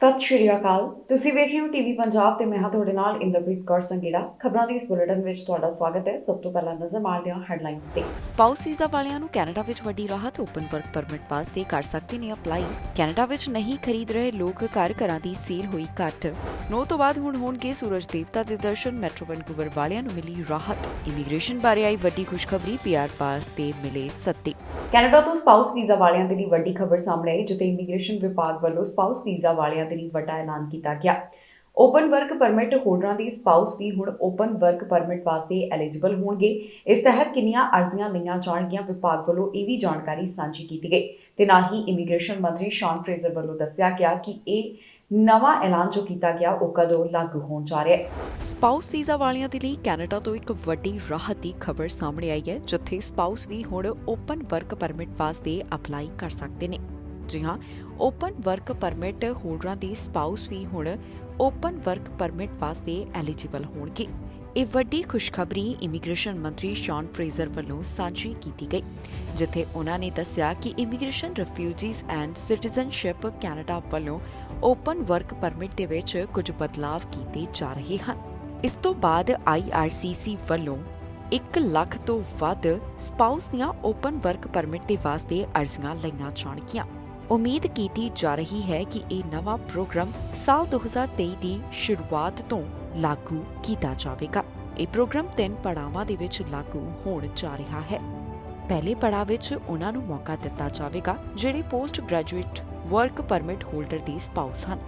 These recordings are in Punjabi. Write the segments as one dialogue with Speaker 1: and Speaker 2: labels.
Speaker 1: ਸਤਿ ਸ਼੍ਰੀ ਅਕਾਲ। ਤੁਸੀਂ ਵੇਖ ਰਹੇ ਹੋ ਟੀਵੀ ਪੰਜਾਬ ਤੇ ਮੈਂ ਹਾਂ ਤੁਹਾਡੇ ਨਾਲ ਇੰਦਰਪ੍ਰੀਤ ਕੌਰ ਸੰਗੇੜਾ। ਖਬਰਾਂ ਦੀ ਇਸ ਬੁਲੇਟਿਨ ਵਿੱਚ ਤੁਹਾਡਾ ਸਵਾਗਤ ਹੈ। ਸਭ ਤੋਂ ਪਹਿਲਾਂ ਨਜ਼ਰ ਮਾਰਦੇ ਹਾਂ ਹੈਡਲਾਈਨਸ ਤੇ।
Speaker 2: ਸਪਾਊਸ ਵੀਜ਼ਾ ਵਾਲਿਆਂ ਨੂੰ ਕੈਨੇਡਾ ਵਿੱਚ ਵੱਡੀ ਰਾਹਤ। ਓਪਨ ਵਰਕ ਪਰਮਿਟ ਵਾਸਤੇ ਕਰ ਸਕਦੇ ਨੇ ਅਪਲਾਈ। ਕੈਨੇਡਾ ਵਿੱਚ ਨਹੀਂ ਖਰੀਦ ਰਹੇ ਲੋਕ ਘਰਾਂ ਦੀ ਸੇਲ ਹੋਈ ਘੱਟ। ਸਨੋ ਤੋਂ ਬਾਅਦ ਹੁਣ ਹੋਣਗੇ ਸੂਰਜ ਦੇਵਤਾ ਦੇ ਦਰਸ਼ਨ। ਮੈਟਰੋ ਵੈਨਕੂਵਰ ਵਾਲਿਆਂ ਨੂੰ ਮਿਲੀ ਰਾਹਤ। ਇਮੀਗ੍ਰੇਸ਼ਨ ਬਾਰੇ ਆਈ ਵੱਡੀ ਖੁਸ਼ਖਬਰੀ। ਪੀਆਰ ਪਾਸ ਤੇ ਮਿਲੇ ਸੱਤੇ।
Speaker 1: ਕੈਨੇਡਾ ਤੋਂ ਸਪਾਊਸ ਵੀਜ਼ਾ ਵਾਲਿਆਂ ਦੇ ਲਈ ਵੱਡੀ ਖਬਰ ਸਾਹਮਣੇ ਆਈ, ਜਿੱਥੇ ਇਮੀਗ੍ਰੇਸ਼ਨ ਵਿਭਾਗ ਵੱਲੋਂ ਸਪਾਊਸ ਵੀਜ਼ਾ ਵਾਲਿਆਂ ਦੇ ਲਈ ਵੱਡਾ ਐਲਾਨ ਕੀਤਾ ਗਿਆ। ਓਪਨ ਵਰਕ ਪਰਮਿਟ ਹੋਲਡਰਾਂ ਦੀ ਸਪਾਊਸ ਵੀ ਹੁਣ ਓਪਨ ਵਰਕ ਪਰਮਿਟ ਵਾਸਤੇ ਐਲੀਜੀਬਲ ਹੋਣਗੇ। ਇਸ ਤਹਿਤ ਕਿੰਨੀਆਂ ਅਰਜ਼ੀਆਂ ਲਈਆਂ ਜਾਣਗੀਆਂ, ਵਿਭਾਗ ਵੱਲੋਂ ਇਹ ਵੀ ਜਾਣਕਾਰੀ ਸਾਂਝੀ ਕੀਤੀ ਗਈ ਤੇ ਨਾਲ ਹੀ ਇਮੀਗ੍ਰੇਸ਼ਨ ਮੰਤਰੀ ਸ਼ੌਨ ਫਰੇਜ਼ਰ ਵੱਲੋਂ ਦੱਸਿਆ ਗਿਆ ਕਿ ਇਹ ਨਵਾਂ ਐਲਾਨ ਜੋ ਕੀਤਾ ਗਿਆ ਉਹ ਕਦੋਂ ਲਾਗੂ ਹੋਣ ਜਾ ਰਿਹਾ ਹੈ।
Speaker 2: ਸਪਾਊਸ ਵੀਜ਼ਾ ਵਾਲਿਆਂ ਦੇ ਲਈ ਕੈਨੇਡਾ ਤੋਂ ਇੱਕ ਵੱਡੀ ਰਾਹਤ ਦੀ ਖਬਰ ਸਾਹਮਣੇ ਆਈ ਹੈ, ਜਿੱਥੇ ਸਪਾਊਸ ਵੀ ਹੁਣ ਓਪਨ ਵਰਕ ਪਰਮਿਟ ਵਾਸਤੇ ਅਪਲਾਈ ਕਰ ਸਕਦੇ ਨੇ। ਜੀ ਹਾਂ, ਓਪਨ ਵਰਕ ਪਰਮਿਟ ਹੋਲਡਰਾਂ ਦੀ ਸਪਾਊਸ ਵੀ ਹੁਣ ਓਪਨ ਵਰਕ ਪਰਮਿਟ ਵਾਸਤੇ ਐਲੀਜੀਬਲ ਹੋਣਗੇ। ਇਹ ਵੱਡੀ ਖੁਸ਼ਖਬਰੀ ਇਮੀਗ੍ਰੇਸ਼ਨ ਮੰਤਰੀ ਸ਼ੌਨ ਫਰੇਜ਼ਰ ਵੱਲੋਂ ਸਾਂਝੀ ਕੀਤੀ ਗਈ, ਜਿੱਥੇ ਉਹਨਾਂ ਨੇ ਦੱਸਿਆ ਕਿ immigration, refugees and citizenship Canada ਵੱਲੋਂ ਓਪਨ ਵਰਕ ਪਰਮਿਟ ਦੇ ਵਿੱਚ ਕੁਝ ਬਦਲਾਵ ਕੀਤੇ ਜਾ ਰਹੇ ਹਨ। ਇਸ ਤੋਂ ਬਾਅਦ IRCC ਵੱਲੋਂ 1 ਲੱਖ ਤੋਂ ਵੱਧ ਸਪਾਊਸ ਦੀਆਂ ਓਪਨ ਵਰਕ ਪਰਮਿਟ ਦੇ ਵਾਸਤੇ ਅਰਜ਼ੀਆਂ ਲਈਆਂ ਜਾਣਗੀਆਂ। ਉਮੀਦ ਕੀਤੀ ਜਾ ਰਹੀ ਹੈ ਕਿ ਇਹ ਨਵਾਂ ਪ੍ਰੋਗਰਾਮ ਸਾਲ 2023 ਦੀ ਸ਼ੁਰੂਆਤ ਤੋਂ ਲਾਗੂ ਕੀਤਾ ਜਾਵੇਗਾ। ਇਹ ਪ੍ਰੋਗਰਾਮ 3 ਪੜਾਵਾਂ ਦੇ ਵਿੱਚ ਲਾਗੂ ਹੋਣ ਜਾ ਰਿਹਾ ਹੈ। ਪਹਿਲੇ ਪੜਾਅ ਵਿੱਚ ਉਹਨਾਂ ਨੂੰ ਮੌਕਾ ਦਿੱਤਾ ਜਾਵੇਗਾ ਜਿਹੜੇ post graduate work permit holder ਦੇ ਸਪਾਊਸ ਹਨ।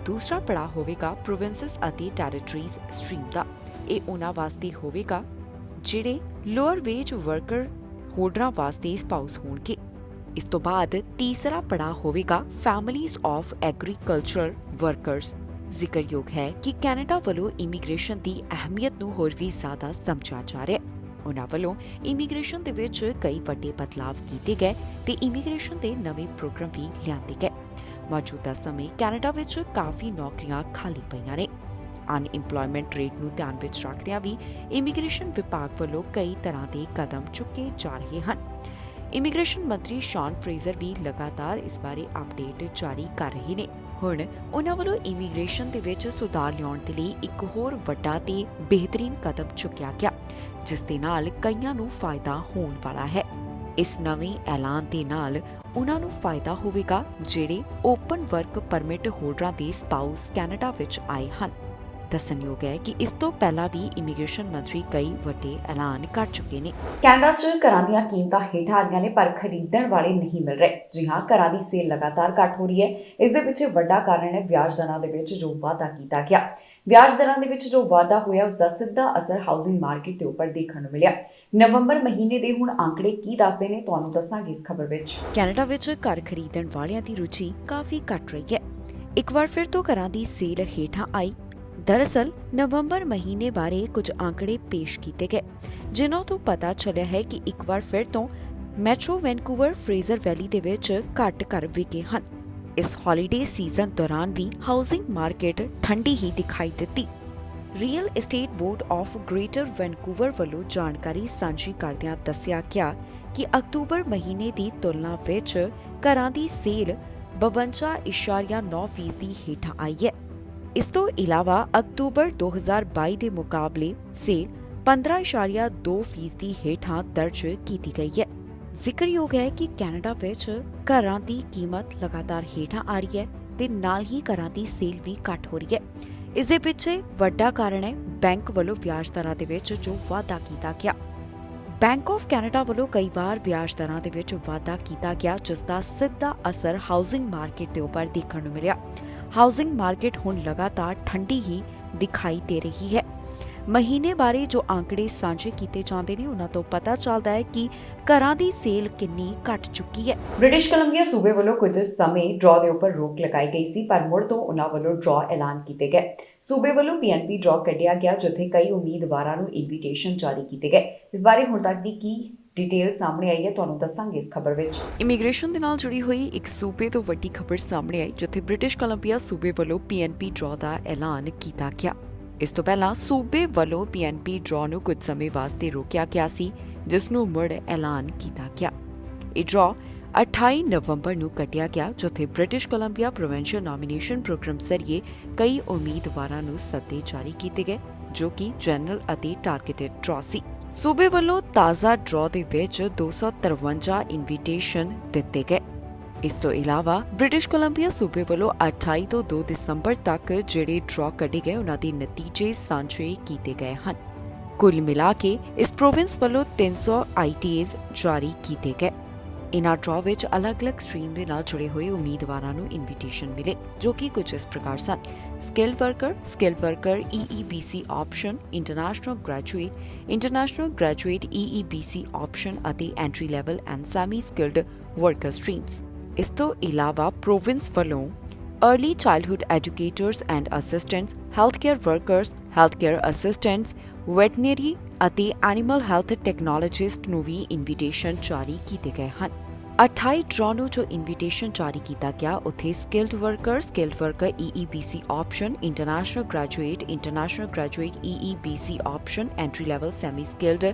Speaker 2: ਦੂਸਰਾ ਪੜਾਅ ਹੋਵੇਗਾ ਪ੍ਰੋਵਿੰਸਸ ਅਤੇ ਟੈਰੀਟਰੀਜ਼ ਸਟ੍ਰੀਮ ਦਾ। ਇਹ ਉਹਨਾਂ ਵਾਸਤੇ ਹੋਵੇਗਾ ਜਿਹੜੇ ਲੋਅਰ ਵੇਜ ਵਰਕਰ ਹੋਲਡਰਾਂ ਵਾਸਤੇ ਸਪਾਊਸ ਹੋਣਗੇ। ਇਸ ਤੋਂ ਬਾਅਦ ਤੀਸਰਾ ਪੜਾਅ ਹੋਵੇਗਾ ਫੈਮਿਲੀਜ਼ ਆਫ ਐਗਰੀਕਲਚਰਲ ਵਰਕਰਸ। ਜ਼ਿਕਰਯੋਗ ਹੈ ਕਿ ਕੈਨੇਡਾ ਵੱਲੋਂ ਇਮੀਗ੍ਰੇਸ਼ਨ ਦੀ ਅਹਿਮੀਅਤ ਨੂੰ ਹੋਰ ਵੀ ਜ਼ਿਆਦਾ ਸਮਝਿਆ ਜਾ ਰਿਹਾ ਹੈ। ਉਹਨਾਂ ਵੱਲੋਂ ਇਮੀਗ੍ਰੇਸ਼ਨ ਦੇ ਵਿੱਚ ਕਈ ਵੱਡੇ ਬਦਲਾਵ ਕੀਤੇ ਗਏ ਤੇ ਇਮੀਗ੍ਰੇਸ਼ਨ ਦੇ ਨਵੇਂ ਪ੍ਰੋਗਰਾਮ ਵੀ ਲਿਆਂਦੇ ਗਏ। ਮੌਜੂਦਾ ਸਮੇਂ ਕੈਨੇਡਾ ਵਿੱਚ ਕਾਫੀ ਨੌਕਰੀਆਂ ਖਾਲੀ ਪਈਆਂ ਨੇ। ਅਨਇੰਪਲੋਇਮੈਂਟ ਰੇਟ ਨੂੰ ਧਿਆਨ ਵਿੱਚ ਰੱਖਦਿਆਂ ਵੀ ਇਮੀਗ੍ਰੇਸ਼ਨ ਵਿਭਾਗ ਵੱਲੋਂ ਕਈ ਤਰ੍ਹਾਂ ਦੇ ਕਦਮ ਚੁੱਕੇ ਜਾ ਰਹੇ ਹਨ। ਇਮੀਗ੍ਰੇਸ਼ਨ ਮੰਤਰੀ ਸ਼ੌਨ ਫਰੇਜ਼ਰ ਵੀ ਲਗਾਤਾਰ ਇਸ ਬਾਰੇ ਅਪਡੇਟ ਜਾਰੀ ਕਰ ਰਹੇ ਨੇ। ਹੁਣ ਉਹਨਾਂ ਵੱਲੋਂ ਇਮੀਗ੍ਰੇਸ਼ਨ ਦੇ ਵਿੱਚ ਸੁਧਾਰ ਲਿਆਉਣ ਦੇ ਲਈ ਇੱਕ ਹੋਰ ਵੱਡਾ ਤੇ ਬਿਹਤਰੀਨ ਕਦਮ ਚੁੱਕਿਆ ਗਿਆ, ਜਿਸ ਦੇ ਨਾਲ ਕਈਆਂ ਨੂੰ ਫਾਇਦਾ ਹੋਣ ਵਾਲਾ ਹੈ। ਇਸ ਨਵੇਂ ਐਲਾਨ ਦੇ ਨਾਲ ਉਹਨਾਂ ਨੂੰ ਫਾਇਦਾ ਹੋਵੇਗਾ ਜਿਹੜੇ ਓਪਨ ਵਰਕ ਪਰਮਿਟ ਹੋਲਡਰਾਂ ਦੇ ਸਪਾਊਸ ਕੈਨੇਡਾ ਵਿੱਚ ਆਏ ਹਨ। ਦੱਸਣਯੋਗ ਹੈ ਕਿ ਇਸ ਤੋਂ ਪਹਿਲਾਂ ਵੀ ਇਮੀਗ੍ਰੇਸ਼ਨ ਮੰਤਰੀ ਕਈ ਵੱਡੇ ਐਲਾਨ ਕਰ ਚੁੱਕੇ ਨੇ।
Speaker 1: ਕੈਨੇਡਾ 'ਚ ਘਰਾਂ ਦੀਆਂ ਕੀਮਤਾਂ ਹੇਠ ਆ ਰਹੀਆਂ ਨੇ, ਪਰ ਖਰੀਦਣ ਵਾਲੇ ਨਹੀਂ ਮਿਲ ਰਹੇ। ਜੀ ਹਾਂ, ਘਰਾਂ ਦੀ ਸੇਲ ਲਗਾਤਾਰ ਘੱਟ ਹੋ ਰਹੀ ਹੈ। ਇਸ ਦੇ ਪਿੱਛੇ ਵੱਡਾ ਕਾਰਨ ਹੈ ਵਿਆਜ ਦਰਾਂ ਦੇ ਵਿੱਚ ਜੋ ਵਾਧਾ ਕੀਤਾ ਗਿਆ। ਵਿਆਜ ਦਰਾਂ ਦੇ ਵਿੱਚ ਜੋ ਵਾਧਾ ਹੋਇਆ, ਉਸ ਦਾ ਸਿੱਧਾ ਅਸਰ ਹਾਊਸਿੰਗ ਮਾਰਕੀਟ ਦੇ ਉੱਪਰ ਦੇਖਣ ਨੂੰ ਮਿਲਿਆ। ਨਵੰਬਰ ਮਹੀਨੇ ਦੇ ਹੁਣ ਅੰਕੜੇ ਕੀ ਦੱਸਦੇ ਨੇ, ਤੁਹਾਨੂੰ ਦੱਸਾਂਗੇ ਇਸ ਖਬਰ ਵਿੱਚ।
Speaker 2: ਕੈਨੇਡਾ ਵਿੱਚ ਘਰ ਖਰੀਦਣ ਵਾਲਿਆਂ ਦੀ ਰੁਚੀ ਕਾਫੀ ਘਟ ਰਹੀ ਹੈ। ਇੱਕ ਵਾਰ ਫਿਰ ਤੋਂ ਘਰਾਂ ਦੀ ਸੇਲ ਹੇਠਾਂ ਆਈ। ਦਰਅਸਲ ਨਵੰਬਰ ਮਹੀਨੇ ਬਾਰੇ ਕੁਝ ਅੰਕੜੇ ਪੇਸ਼ ਕੀਤੇ ਗਏ, ਜਿਨ੍ਹਾਂ ਤੋਂ ਪਤਾ ਚੱਲਿਆ ਹੈ ਕਿ ਇੱਕ ਵਾਰ ਫਿਰ ਤੋਂ ਮੈਟਰੋ ਵੈਨਕੂਵਰ ਫਰੇਜ਼ਰ ਵੈਲੀ ਦੇ ਵਿੱਚ ਘੱਟ ਘਰ ਵਿਕੇ ਹਨ। ਇਸ ਹੌਲੀਡੇ ਸੀਜ਼ਨ ਦੌਰਾਨ ਵੀ ਹਾਊਸਿੰਗ ਮਾਰਕੀਟ ਠੰਡੀ ਹੀ ਦਿਖਾਈ ਦਿੱਤੀ। Real estate board of greater Vancouver ਵੱਲੋਂ ਜਾਣਕਾਰੀ ਸਾਂਝੀ ਕਰਦਿਆਂ ਦੱਸਿਆ ਗਿਆ ਕਿ ਅਕਤੂਬਰ ਮਹੀਨੇ ਦੀ ਤੁਲਨਾ ਵਿੱਚ ਘਰਾਂ ਦੀ ਸੇਲ 52.9% ਹੇਠਾਂ ਆਈ ਹੈ। ਇਸ ਤੋਂ ਇਲਾਵਾ ਅਕਤੂਬਰ 2022 ਦੇ ਮੁਕਾਬਲੇ ਸੇਲ 15.2% ਹੇਠਾਂ ਦਰਜ ਕੀਤੀ ਗਈ ਹੈ। ਜ਼ਿਕਰਯੋਗ ਹੈ ਕਿ ਕੈਨੇਡਾ ਵਿੱਚ ਘਰਾਂ ਦੀ ਕੀਮਤ ਲਗਾਤਾਰ ਹੇਠਾਂ ਆ ਰਹੀ ਹੈ ਤੇ ਨਾਲ ਹੀ ਘਰਾਂ ਦੀ ਸੇਲ ਵੀ ਘੱਟ ਹੋ ਰਹੀ ਹੈ। ਇਸ ਦੇ ਪਿੱਛੇ ਵੱਡਾ ਕਾਰਨ ਹੈ ਬੈਂਕ ਵੱਲੋਂ ਵਿਆਜ ਦਰਾਂ ਦੇ ਵਿੱਚ ਜੋ ਵਾਧਾ ਕੀਤਾ ਗਿਆ। ਬੈਂਕ ਆਫ ਕੈਨੇਡਾ ਵੱਲੋਂ ਕਈ ਵਾਰ ਵਿਆਜ ਦਰਾਂ ਦੇ ਵਿੱਚ ਵਾਧਾ ਕੀਤਾ ਗਿਆ, ਜਿਸ ਦਾ ਸਿੱਧਾ ਅਸਰ ਹਾਊਸਿੰਗ ਮਾਰਕੀਟ ਦੇ ਉੱਪਰ ਦੇਖਣ ਨੂੰ ਮਿਲਿਆ। ਹਾਊਸਿੰਗ ਮਾਰਕੀਟ ਹੁਣ ਲਗਾਤਾਰ ਠੰਡੀ ਹੀ ਦਿਖਾਈ ਦੇ ਰਹੀ ਹੈ। ਮਹੀਨੇ ਬਾਰੇ ਜੋ ਅੰਕੜੇ ਸਾਂਝੇ ਕੀਤੇ ਜਾਂਦੇ ਨੇ, ਉਹਨਾਂ ਤੋਂ ਪਤਾ ਚੱਲਦਾ ਹੈ ਕਿ ਘਰਾਂ ਦੀ ਸੇਲ ਕਿੰਨੀ ਘਟ ਚੁੱਕੀ ਹੈ।
Speaker 1: ਬ੍ਰਿਟਿਸ਼ ਕੋਲੰਬੀਆ ਸੂਬੇ ਵੱਲੋਂ ਕੁਝ ਸਮੇਂ ਡਰਾਅ ਦੇ ਉੱਪਰ ਰੋਕ ਲਗਾਈ ਗਈ ਸੀ, ਪਰ ਮੁੜ ਤੋਂ ਉਹਨਾਂ ਵੱਲੋਂ ਡਰਾਅ ਐਲਾਨ ਕੀਤੇ ਗਏ। ਸੂਬੇ ਵੱਲੋਂ PNP ਡਰਾਅ ਕੱਢਿਆ ਗਿਆ, ਜਿੱਥੇ ਕਈ ਉਮੀਦਵਾਰਾਂ ਨੂੰ ਇਨਵੀਟੇਸ਼ਨ ਜਾਰੀ ਕੀਤੇ ਗਏ। ਇਸ ਬਾਰੇ ਹੁਣ ਤੱਕ ਦੀ ਕੀ ਡਿਟੇਲ ਸਾਹਮਣੇ ਆਈ ਹੈ, ਤੁਹਾਨੂੰ ਦੱਸਾਂਗੇ ਇਸ ਖਬਰ ਵਿੱਚ।
Speaker 2: ਇਮੀਗ੍ਰੇਸ਼ਨ ਦੇ ਨਾਲ ਜੁੜੀ ਹੋਈ ਇੱਕ ਸੂਬੇ ਤੋਂ ਵੱਡੀ ਖਬਰ ਸਾਹਮਣੇ ਆਈ, ਜਿੱਥੇ ਬ੍ਰਿਟਿਸ਼ ਕੋਲੰਬੀਆ ਸੂਬੇ ਵੱਲੋਂ PNP ਡਰਾਅ ਦਾ ਐਲਾਨ ਕੀਤਾ ਗਿਆ। ਇਸ ਤੋਂ ਪਹਿਲਾਂ ਸੂਬੇ ਵੱਲੋਂ PNP ਡਰਾਅ ਨੂੰ ਕੁਝ ਸਮੇਂ ਵਾਸਤੇ ਰੋਕਿਆ ਗਿਆ ਸੀ, ਜਿਸ ਨੂੰ ਮੁੜ ਐਲਾਨ ਕੀਤਾ ਗਿਆ। ਇਹ ਡਰਾਅ 28 ਨਵੰਬਰ ਨੂੰ ਕੱਢਿਆ ਗਿਆ, ਜਿੱਥੇ British Columbia provincial nomination program ਜ਼ਰੀਏ ਕਈ ਉਮੀਦਵਾਰਾਂ ਨੂੰ ਸੱਦੇ ਜਾਰੀ ਕੀਤੇ ਗਏ, ਜੋ ਕਿ ਜਨਰਲ ਅਤੇ ਟਾਰਗੇਟਡ ਡਰਾਅ ਸੀ। ਸੂਬੇ ਵੱਲੋਂ ਤਾਜ਼ਾ ਡਰਾਅ ਦੇ ਵਿੱਚ 253 ਇਨਵੀਟੇਸ਼ਨ ਦਿੱਤੇ ਗਏ। ਇਸ ਤੋਂ ਇਲਾਵਾ ਬ੍ਰਿਟਿਸ਼ ਕੋਲੰਬੀਆ ਸੂਬੇ ਵੱਲੋਂ 28 ਤੋਂ 2 ਦਸੰਬਰ ਤੱਕ ਜਿਹੜੇ ਡਰਾਅ ਕੱਢੇ ਗਏ ਉਹਨਾਂ ਦੇ ਨਤੀਜੇ ਸਾਂਝੇ ਕੀਤੇ ਗਏ ਹਨ। ਕੁੱਲ ਮਿਲਾ ਕੇ ਇਸ ਪ੍ਰੋਵਿੰਸ ਵੱਲੋਂ 300 ITAs ਜਾਰੀ ਕੀਤੇ ਗਏ। ਇਨ੍ਹਾਂ ਡਰਾਅ ਵਿੱਚ ਅਲੱਗ-ਅਲੱਗ ਸਟਰੀਮ ਦੇ ਨਾਲ ਜੁੜੇ ਹੋਏ ਉਮੀਦਵਾਰਾਂ ਨੂੰ ਇਨਵੀਟੇਸ਼ਨ ਮਿਲੇ, ਜੋ ਕਿ ਕੁਝ ਇਸ ਪ੍ਰਕਾਰ ਸਨ: skilled worker EEBC option, international graduate EEBC option ਅਤੇ entry level and semi skilled worker streams. ਇਸ ਤੋਂ ਇਲਾਵਾ ਪ੍ਰੋਵਿੰਸ ਵੱਲੋਂ early childhood educators and assistants, healthcare workers, healthcare assistants, veterinary ਅਤੇ ਐਨੀਮਲ ਹੈਲਥ ਟੈਕਨੋਲੋਜਿਸਟ ਨੂੰ ਵੀ ਇਨਵੀਟੇਸ਼ਨ ਜਾਰੀ ਕੀਤੇ ਗਏ ਹਨ। 28 ਡਰਾਅ ਨੂੰ ਜੋ ਇਨਵੀਟੇਸ਼ਨ ਜਾਰੀ ਕੀਤਾ ਗਿਆ, ਉੱਥੇ skilled worker EEBC option, international graduate EEBC option, entry level semi skilled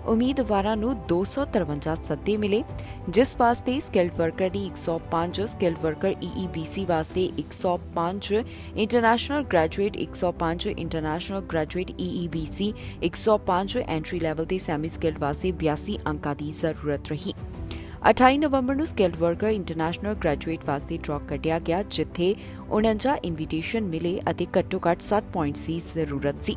Speaker 2: ਉਮੀਦਵਾਰਾਂ ਨੂੰ 253 ਸੱਦੇ ਮਿਲੇ, ਜਿਸ ਵਾਸਤੇ ਸਕਿੱਲਡ ਵਰਕਰ ਦੀ 105, ਸਕਿੱਲਡ ਵਰਕਰ EEBC ਵਾਸਤੇ 105, international graduate 105, international graduate EEBC 105, entry level ਤੇ ਸੈਮੀ ਸਕਿੱਲਡ ਵਾਸਤੇ 82 ਅੰਕਾਂ ਦੀ ਜ਼ਰੂਰਤ ਰਹੀ। 28 ਨਵੰਬਰ ਨੂੰ ਸਕਿੱਲਡ ਵਰਕਰ ਇੰਟਰਨੈਸ਼ਨਲ ਗ੍ਰੈਜੂਏਟ ਵਾਸਤੇ ਡਰਾਅ ਕੱਢਿਆ ਗਿਆ, ਜਿੱਥੇ 49 ਇਨਵੀਟੇਸ਼ਨ ਮਿਲੇ ਅਤੇ ਘੱਟੋ-ਘੱਟ 60 ਪੁਆਇੰਟਸ ਦੀ ਜ਼ਰੂਰਤ ਸੀ।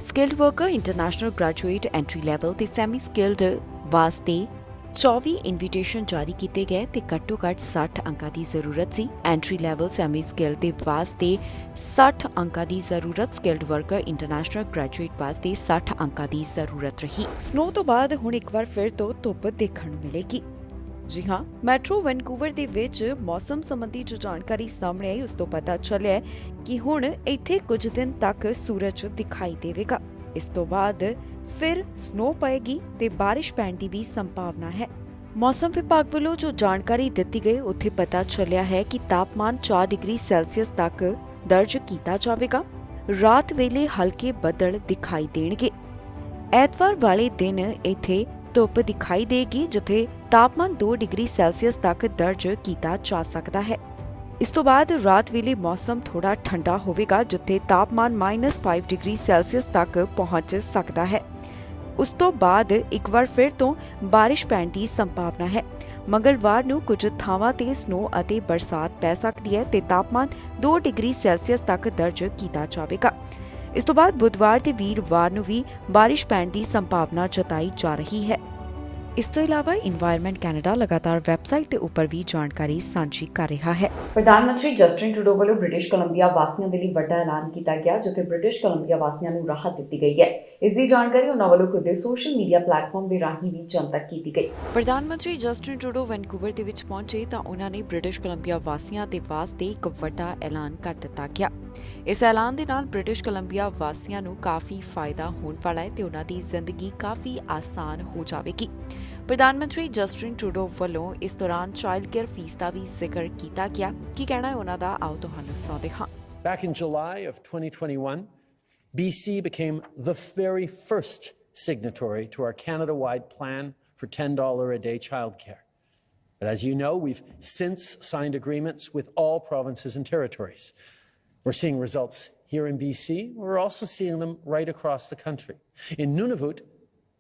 Speaker 2: Skilled worker international graduate entry level ਤੇ ਸੈਮੀ ਸਕਿੱਲਡ ਵਾਸਤੇ 24 ਇਨਵੀਟੇਸ਼ਨ ਜਾਰੀ ਕੀਤੇ ਗਏ ਤੇ ਘੱਟੋ-ਘੱਟ 60 ਅੰਕਾਂ ਦੀ ਜ਼ਰੂਰਤ ਸੀ। ਐਂਟਰੀ ਲੈਵਲ ਸੈਮੀ ਸਕਿੱਲਡ ਦੇ ਵਾਸਤੇ 60 ਅੰਕਾਂ ਦੀ ਜ਼ਰੂਰਤ, ਸਕਿੱਲਡ ਵਰਕਰ ਇੰਟਰਨੈਸ਼ਨਲ ਗ੍ਰੈਜੂਏਟ ਵਾਸਤੇ 60 ਅੰਕਾਂ ਦੀ ਜ਼ਰੂਰਤ ਰਹੀ। ਸਨੋ ਤੋਂ ਬਾਅਦ ਹੁਣ ਇੱਕ ਵਾਰ ਫਿਰ ਤੋਂ ਧੁੱਪ ਦੇਖਣ ਨੂੰ ਮਿਲੇਗੀ। ਜੀ ਹਾਂ, ਮੈਟਰੋ ਵੈਨਕੂਵਰ ਦੇ ਵਿੱਚ ਮੌਸਮ ਸੰਬੰਧੀ ਜੋ ਜਾਣਕਾਰੀ ਸਾਹਮਣੇ ਆਈ, ਉਸ ਤੋਂ ਪਤਾ ਚੱਲਿਆ ਕਿ ਹੁਣ ਇੱਥੇ ਕੁਝ ਦਿਨ ਤੱਕ ਸੂਰਜ ਦਿਖਾਈ ਦੇਵੇਗਾ। ਇਸ ਤੋਂ ਬਾਅਦ ਫਿਰ ਸਨੋ ਪਏਗੀ ਤੇ ਬਾਰਿਸ਼ ਪੈਣ ਦੀ ਵੀ ਸੰਭਾਵਨਾ ਹੈ। ਮੌਸਮ ਵਿਭਾਗ ਵੱਲੋਂ ਜੋ ਜਾਣਕਾਰੀ ਦਿੱਤੀ ਗਈ, ਉੱਥੇ ਪਤਾ ਚੱਲਿਆ ਹੈ ਕਿ ਤਾਪਮਾਨ 4 ਡਿਗਰੀ ਸੈਲਸੀਅਸ ਤੱਕ ਦਰਜ ਕੀਤਾ ਜਾਵੇਗਾ। ਰਾਤ ਵੇਲੇ ਹਲਕੇ ਬੱਦਲ ਦਿਖਾਈ ਦੇਣਗੇ। ਐਤਵਾਰ ਵਾਲੇ ਦਿਨ ਇੱਥੇ ਧੁੱਪ ਦਿਖਾਈ ਦੇਗੀ, ਜਿੱਥੇ ਤਾਪਮਾਨ 2 ਡਿਗਰੀ ਸੈਲਸੀਅਸ ਤੱਕ ਦਰਜ ਕੀਤਾ ਜਾ ਸਕਦਾ ਹੈ। ਇਸ ਤੋਂ ਬਾਅਦ ਰਾਤ ਵੇਲੇ ਮੌਸਮ ਥੋੜਾ ਠੰਡਾ ਹੋਵੇਗਾ, ਜਿੱਥੇ ਤਾਪਮਾਨ -5 ਡਿਗਰੀ ਸੈਲਸੀਅਸ ਤੱਕ ਪਹੁੰਚ ਸਕਦਾ ਹੈ। ਉਸ ਤੋਂ ਬਾਅਦ ਇੱਕ ਵਾਰ ਫਿਰ ਤੋਂ ਬਾਰਿਸ਼ ਪੈਣ ਦੀ ਸੰਭਾਵਨਾ ਹੈ। ਮੰਗਲਵਾਰ ਨੂੰ ਕੁਝ ਥਾਵਾਂ ਤੇ ਸਨੋ ਅਤੇ ਬਰਸਾਤ ਪੈ ਸਕਦੀ ਹੈ ਤੇ ਤਾਪਮਾਨ 2 ਡਿਗਰੀ ਸੈਲਸੀਅਸ ਤੱਕ ਦਰਜ ਕੀਤਾ ਜਾਵੇਗਾ। ਇਸ ਤੋਂ ਬਾਅਦ ਬੁੱਧਵਾਰ ਤੇ ਵੀਰਵਾਰ ਨੂੰ ਵੀ ਬਾਰਿਸ਼ ਪੈਣ ਦੀ ਸੰਭਾਵਨਾ ਜਤਾਈ ਜਾ ਰਹੀ ਹੈ। ਇਸ ਤੋਂ ਇਲਾਵਾ ਇਨਵਾਇਰਨਮੈਂਟ ਕੈਨੇਡਾ ਲਗਾਤਾਰ ਵੈਬਸਾਈਟ ਦੇ ਉੱਪਰ ਵੀ ਜਾਣਕਾਰੀ ਸਾਂਝੀ ਕਰ ਰਿਹਾ ਹੈ।
Speaker 1: ਪ੍ਰਧਾਨ ਮੰਤਰੀ ਜਸਟਿਨ ਟਰੂਡੋ ਵੱਲੋਂ ਬ੍ਰਿਟਿਸ਼ ਕੋਲੰਬੀਆ ਵਾਸੀਆਂ ਦੇ ਲਈ ਵੱਡਾ ਐਲਾਨ ਕੀਤਾ ਗਿਆ, ਜਿੱਥੇ ਬ੍ਰਿਟਿਸ਼ ਕੋਲੰਬੀਆ ਵਾਸੀਆਂ ਨੂੰ ਰਾਹਤ ਦਿੱਤੀ ਗਈ ਹੈ। ਇਸ ਦੀ ਜਾਣਕਾਰੀ ਉਹਨਾਂ ਵੱਲੋਂ ਖੁਦ ਦੇ ਸੋਸ਼ਲ ਮੀਡੀਆ ਪਲੇਟਫਾਰਮ ਦੇ ਰਾਹੀਂ ਵੀ ਜਨਤਕ ਕੀਤੀ ਗਈ।
Speaker 2: ਪ੍ਰਧਾਨ ਮੰਤਰੀ ਜਸਟਿਨ ਟਰੂਡੋ ਵੈਨਕੂਵਰ ਦੇ ਵਿੱਚ ਪਹੁੰਚੇ ਤਾਂ ਉਹਨਾਂ ਨੇ ਬ੍ਰਿਟਿਸ਼ ਕੋਲੰਬੀਆ ਵਾਸੀਆਂ ਦੇ ਵਾਸਤੇ ਇੱਕ ਵੱਡਾ ਐਲਾਨ ਕਰ ਦਿੱਤਾ ਗਿਆ। ਇਸ ਐਲਾਨ ਦੇ ਨਾਲ ਬ੍ਰਿਟਿਸ਼ ਕੋਲੰਬੀਆ ਵਾਸੀਆਂ ਨੂੰ ਕਾਫੀ ਫਾਇਦਾ ਹੋਣ ਵਾਲਾ ਹੈ ਤੇ ਉਹਨਾਂ ਦੀ ਜ਼ਿੰਦਗੀ ਕਾਫੀ ਆਸਾਨ ਹੋ ਜਾਵੇਗੀ। ਪ੍ਰਧਾਨ ਮੰਤਰੀ ਜਸਟਿਨ ਟਰੂਡੋ ਵੱਲੋਂ ਇਸ ਦੌਰਾਨ ਚਾਈਲਡ ਕੇਅਰ ਫੀਸ ਦਾ ਵੀ ਜ਼ਿਕਰ ਕੀਤਾ ਗਿਆ। ਕੀ ਕਹਿਣਾ ਹੈ ਉਹਨਾਂ ਦਾ, ਆਓ ਤੁਹਾਨੂੰ ਸੁਣਾਉਂਦੇ ਹਾਂ।
Speaker 3: Back in July of 2021, BC became the very first signatory to our Canada-wide plan for $10 a day childcare. But as you know, we've since signed agreements with all provinces and territories. We're seeing results here in BC. We're also seeing them right across the country. In Nunavut,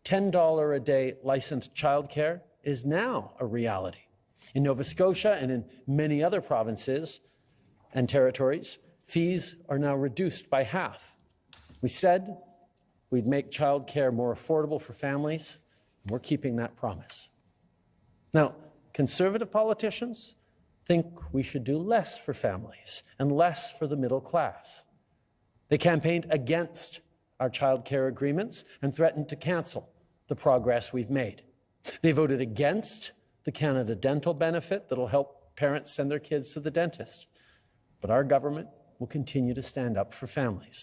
Speaker 3: $10 a day licensed childcare is now a reality. In Nova Scotia and in many other provinces and territories, fees are now reduced by half. We said we'd make childcare more affordable for families, and we're keeping that promise. Now, conservative politicians think we should do less for families and less for the middle class. They campaigned against our childcare agreements and threatened to cancel the progress we've made. They voted against the Canada Dental benefit that'll help parents send their kids to the dentist. But our government will continue to stand up for families.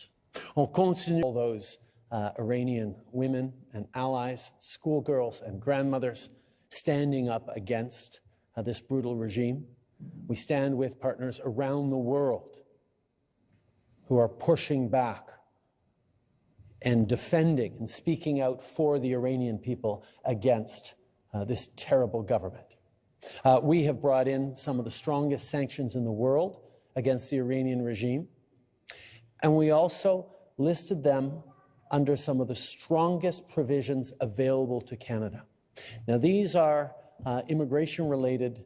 Speaker 3: On continue all those Iranian women and allies, schoolgirls and grandmothers standing up against this brutal regime. We stand with partners around the world who are pushing back and defending and speaking out for the Iranian people against this terrible government. We have brought in some of the strongest sanctions in the world against the Iranian regime. And we also listed them under some of the strongest provisions available to Canada. Now, these are immigration-related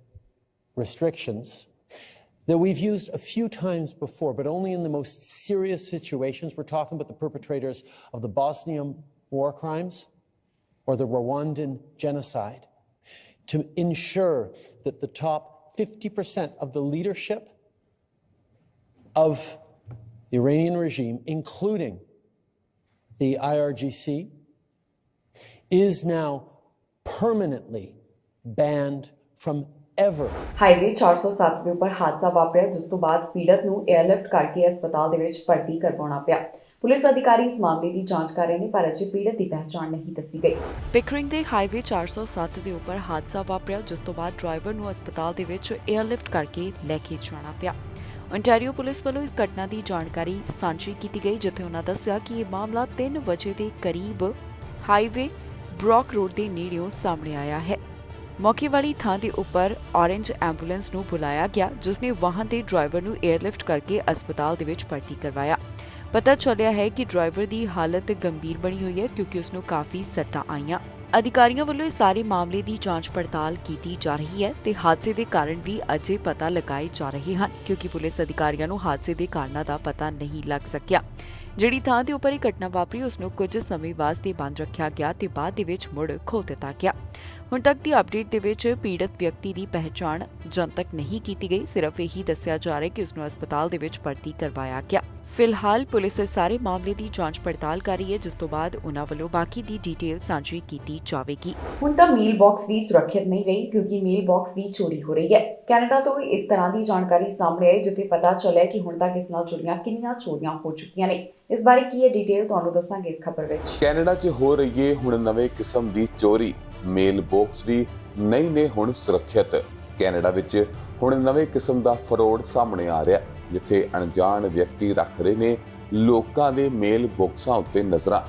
Speaker 3: restrictions that we've used a few times before, but only in the most serious situations. We're talking about the perpetrators of the Bosnian war crimes or the Rwandan genocide, to ensure that the top 50% of the leadership of the Iranian regime, including the IRGC, is now permanently banned from ever.
Speaker 1: Highway 407 ਦੇ ਉੱਪਰ ਹਾਦਸਾ ਵਾਪਰਿਆ, ਜਿਸ ਤੋਂ ਬਾਅਦ ਪੀੜਤ ਨੂੰ 에ਅਰਲਿਫਟ ਕਰਕੇ ਹਸਪਤਾਲ ਦੇ ਵਿੱਚ ਭਰਤੀ ਕਰਵਾਉਣਾ ਪਿਆ। ਪੁਲਿਸ ਅਧਿਕਾਰੀ ਇਸ ਮਾਮਲੇ ਦੀ ਜਾਂਚ ਕਰ ਰਹੇ ਨੇ, ਪਰ ਅਜੇ ਪੀੜਤ ਦੀ ਪਹਿਚਾਣ ਨਹੀਂ ਦੱਸੀ ਗਈ।
Speaker 2: ਪਿਕਰਿੰਗ ਦੇ ਹਾਈਵੇ 407 ਦੇ ਉੱਪਰ ਹਾਦਸਾ ਵਾਪਰਿਆ, ਜਿਸ ਤੋਂ ਬਾਅਦ ਡਰਾਈਵਰ ਨੂੰ ਹਸਪਤਾਲ ਦੇ ਵਿੱਚ 에ਅਰਲਿਫਟ ਕਰਕੇ ਲੈ ਕੇ ਜਾਣਾ ਪਿਆ। ontario ਪੁਲਿਸ ਵੱਲੋਂ ਇਸ ਘਟਨਾ ਦੀ ਜਾਣਕਾਰੀ ਸਾਂਝੀ ਕੀਤੀ ਗਈ, ਜਿੱਥੇ ਉਹਨਾਂ ਦੱਸਿਆ ਕਿ ਇਹ ਮਾਮਲਾ 3 ਵਜੇ ਦੇ ਕਰੀਬ ਹਾਈਵੇ ਬ੍ਰੌਕ ਰੋਡ ਦੇ ਨੇੜਿਓਂ ਸਾਹਮਣੇ ਆਇਆ ਹੈ। ਮੌਕੇ ਵਾਲੀ ਥਾਂ ਦੇ ਉੱਪਰ ਔਰੇਂਜ ਐਂਬੂਲੈਂਸ ਨੂੰ ਬੁਲਾਇਆ ਗਿਆ, ਜਿਸ ਨੇ ਵਾਹਨ ਦੇ ਡਰਾਈਵਰ ਨੂੰ 에ਅਰਲਿਫਟ ਕਰਕੇ ਹਸਪਤਾਲ ਦੇ ਵਿੱਚ ਭਰਤੀ ਕਰਵਾਇਆ। ਪਤਾ ਚੱਲਿਆ ਹੈ ਕਿ ਡਰਾਈਵਰ ਦੀ ਹਾਲਤ ਗੰਭੀਰ ਬਣੀ ਹੋਈ ਹੈ, ਕਿਉਂਕਿ ਉਸ ਨੂੰ ਕਾਫੀ ਸੱਟਾਂ ਆਈਆਂ। ਅਧਿਕਾਰੀਆਂ ਵੱਲੋਂ ਇਸ ਸਾਰੇ ਮਾਮਲੇ ਦੀ ਜਾਂਚ ਪੜਤਾਲ ਕੀਤੀ ਜਾ ਰਹੀ ਹੈ ਤੇ ਹਾਦਸੇ ਦੇ ਕਾਰਨ ਵੀ ਅਜੇ ਪਤਾ ਲਗਾਏ ਜਾ ਰਹੇ ਹਨ, ਕਿਉਂਕਿ ਪੁਲਿਸ ਅਧਿਕਾਰੀਆਂ ਨੂੰ ਹਾਦਸੇ ਦੇ ਕਾਰਨਾਂ ਦਾ ਪਤਾ ਨਹੀਂ ਲੱਗ ਸਕਿਆ। ਜਿਹੜੀ ਥਾਂ ਦੇ ਉੱਪਰ ਇਹ ਘਟਨਾ ਵਾਪਰੀ, ਉਸ ਨੂੰ ਕੁਝ ਸਮੇਂ ਵਾਸਤੇ ਬੰਦ ਰੱਖਿਆ ਗਿਆ ਤੇ ਬਾਅਦ ਦੇ ਵਿੱਚ ਮੁੜ ਖੋਲ੍ਹ ਦਿੱਤਾ ਗਿਆ। ਹੁਣ ਤੱਕ ਦੀ ਅਪਡੇਟ ਦੇ ਵਿੱਚ ਪੀੜਤ ਵਿਅਕਤੀ ਦੀ ਪਹਿਚਾਣ ਜਨਤਕ ਨਹੀਂ ਕੀਤੀ ਗਈ, ਸਿਰਫ ਇਹੀ ਦੱਸਿਆ ਜਾ ਰਿਹਾ ਕਿ ਉਸ ਨੂੰ ਹਸਪਤਾਲ ਦੇ ਵਿੱਚ ਭਰਤੀ ਕਰਵਾਇਆ ਗਿਆ। ਫਿਲਹਾਲ ਪੁਲਿਸ ਇਸ ਸਾਰੇ ਮਾਮਲੇ ਦੀ ਜਾਂਚ ਪੜਤਾਲ ਕਰ ਰਹੀ ਹੈ, ਜਿਸ ਤੋਂ ਬਾਅਦ ਉਨ੍ਹਾਂ ਵੱਲੋਂ ਬਾਕੀ ਦੀ ਡਿਟੇਲ ਸਾਂਝੀ ਕੀਤੀ ਜਾਵੇਗੀ।
Speaker 1: ਹੁਣ ਤਾਂ ਮੇਲ ਬਾਕਸ ਵੀ ਸੁਰੱਖਿਅਤ ਨਹੀਂ ਰਹੀ, ਕਿਉਂਕਿ ਮੇਲ ਬਾਕਸ ਵੀ ਚੋਰੀ ਹੋ ਰਹੀ ਹੈ। ਕੈਨੇਡਾ ਤੋਂ ਵੀ ਇਸ ਤਰ੍ਹਾਂ ਦੀ ਜਾਣਕਾਰੀ ਸਾਹਮਣੇ ਆਈ, ਜਿੱਥੇ ਪਤਾ ਚੱਲਿਆ ਕਿ ਹੁਣ ਤੱਕ ਇਸ ਨਾਲ ਜੁੜੀਆਂ ਕਿੰਨੀਆਂ ਚੋਰੀਆਂ ਹੋ ਚੁੱਕੀਆਂ ਨੇ। ਇਸ ਬਾਰੇ ਕੀ ਹੈ ਡਿਟੇਲ, ਤੁਹਾਨੂੰ ਦੱਸਾਂਗੇ ਇਸ ਖਬਰ ਵਿੱਚ।
Speaker 4: ਕੈਨੇਡਾ 'ਚ ਹੋ ਰਹੀ ਹੈ ਹੁਣ ਨਵੇਂ ਕਿਸਮ ਦੀ ਚੋਰੀ। ਮੇਲ ਬਾਕਸ ਵੀ ਨਹੀਂ ਨੇ ਹੁਣ ਸੁਰੱਖਿਅਤ। ਕੈਨੇਡਾ ਵਿੱਚ ਹੁਣ ਨਵੇਂ ਕਿਸਮ ਦਾ ਫਰੋਡ ਸਾਹਮਣੇ ਆ ਰਿਹਾ, ਜਿੱਥੇ ਅਣਜਾਣ ਵਿਅਕਤੀ ਰੱਖ ਰਹੇ ਨੇ ਲੋਕਾਂ ਦੇ ਮੇਲ ਬਾਕਸਾਂ ਉੱਤੇ ਨਜ਼ਰਾਂ।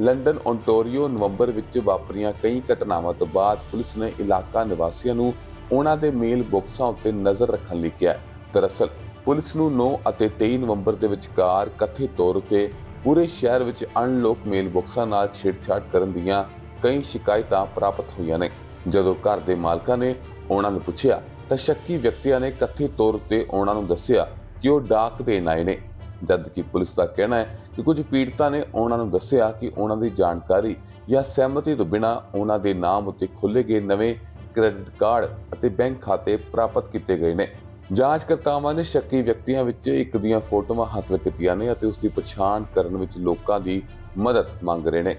Speaker 4: ਲੰਡਨ, ਓਨਟਾਰੀਓ ਨਵੰਬਰ ਵਿੱਚ ਵਾਪਰੀਆਂ ਕਈ ਘਟਨਾਵਾਂ ਤੋਂ ਬਾਅਦ ਪੁਲਿਸ ਨੇ ਇਲਾਕਾ ਨਿਵਾਸੀਆਂ ਨੂੰ ਉਹਨਾਂ ਦੇ ਮੇਲ ਬਾਕਸਾਂ ਉੱਤੇ ਨਜ਼ਰ ਰੱਖਣ ਲਈ ਕਿਹਾ। ਦਰਅਸਲ ਪੁਲਿਸ ਨੂੰ 9 ਅਤੇ 23 ਨਵੰਬਰ ਦੇ ਵਿਚਕਾਰ ਕਥਿਤ ਤੌਰ ਉੱਤੇ ਪੂਰੇ ਸ਼ਹਿਰ ਵਿੱਚ ਅਨਲੌਕ ਮੇਲ ਬਾਕਸਾਂ ਨਾਲ ਛੇੜਛਾੜ ਕਰਨ ਦੀਆਂ ਕਈ ਸ਼ਿਕਾਇਤਾਂ ਪ੍ਰਾਪਤ ਹੋਈਆਂ ਨੇ। ਜਦੋਂ ਘਰ ਦੇ ਮਾਲਕਾਂ ਨੇ ਉਹਨਾਂ ਨੂੰ ਪੁੱਛਿਆ ਤਾਂ ਸ਼ੱਕੀ ਵਿਅਕਤੀਆਂ ਨੇ ਕਥਿਤ ਤੌਰ ਉੱਤੇ ਉਹਨਾਂ ਨੂੰ ਦੱਸਿਆ ਕਿ ਉਹ ਡਾਕ ਦੇਣ ਆਏ ਨੇ, ਜਦਕਿ ਪੁਲਿਸ ਦਾ ਕਹਿਣਾ ਹੈ ਕਿ ਕੁਝ ਪੀੜਤਾਂ ਨੇ ਉਹਨਾਂ ਨੂੰ ਦੱਸਿਆ ਕਿ ਉਹਨਾਂ ਦੀ ਜਾਣਕਾਰੀ ਜਾਂ ਸਹਿਮਤੀ ਤੋਂ ਬਿਨਾਂ ਉਹਨਾਂ ਦੇ ਨਾਮ ਉੱਤੇ ਖੋਲ੍ਹੇ ਗਏ ਨਵੇਂ ਕ੍ਰੈਡਿਟ ਕਾਰਡ ਅਤੇ ਬੈਂਕ ਖਾਤੇ ਪ੍ਰਾਪਤ ਕੀਤੇ ਗਏ ਨੇ। ਜਾਂਚਕਰਤਾਵਾਂ ਨੇ ਸ਼ੱਕੀ ਵਿਅਕਤੀਆਂ ਵਿੱਚ ਇੱਕ ਦੀਆਂ ਫੋਟੋਆਂ ਹਾਸਲ ਕੀਤੀਆਂ ਨੇ ਅਤੇ ਉਸ ਦੀ ਪਛਾਣ ਕਰਨ ਵਿੱਚ ਲੋਕਾਂ ਦੀ ਮਦਦ ਮੰਗ ਰਹੇ ਨੇ।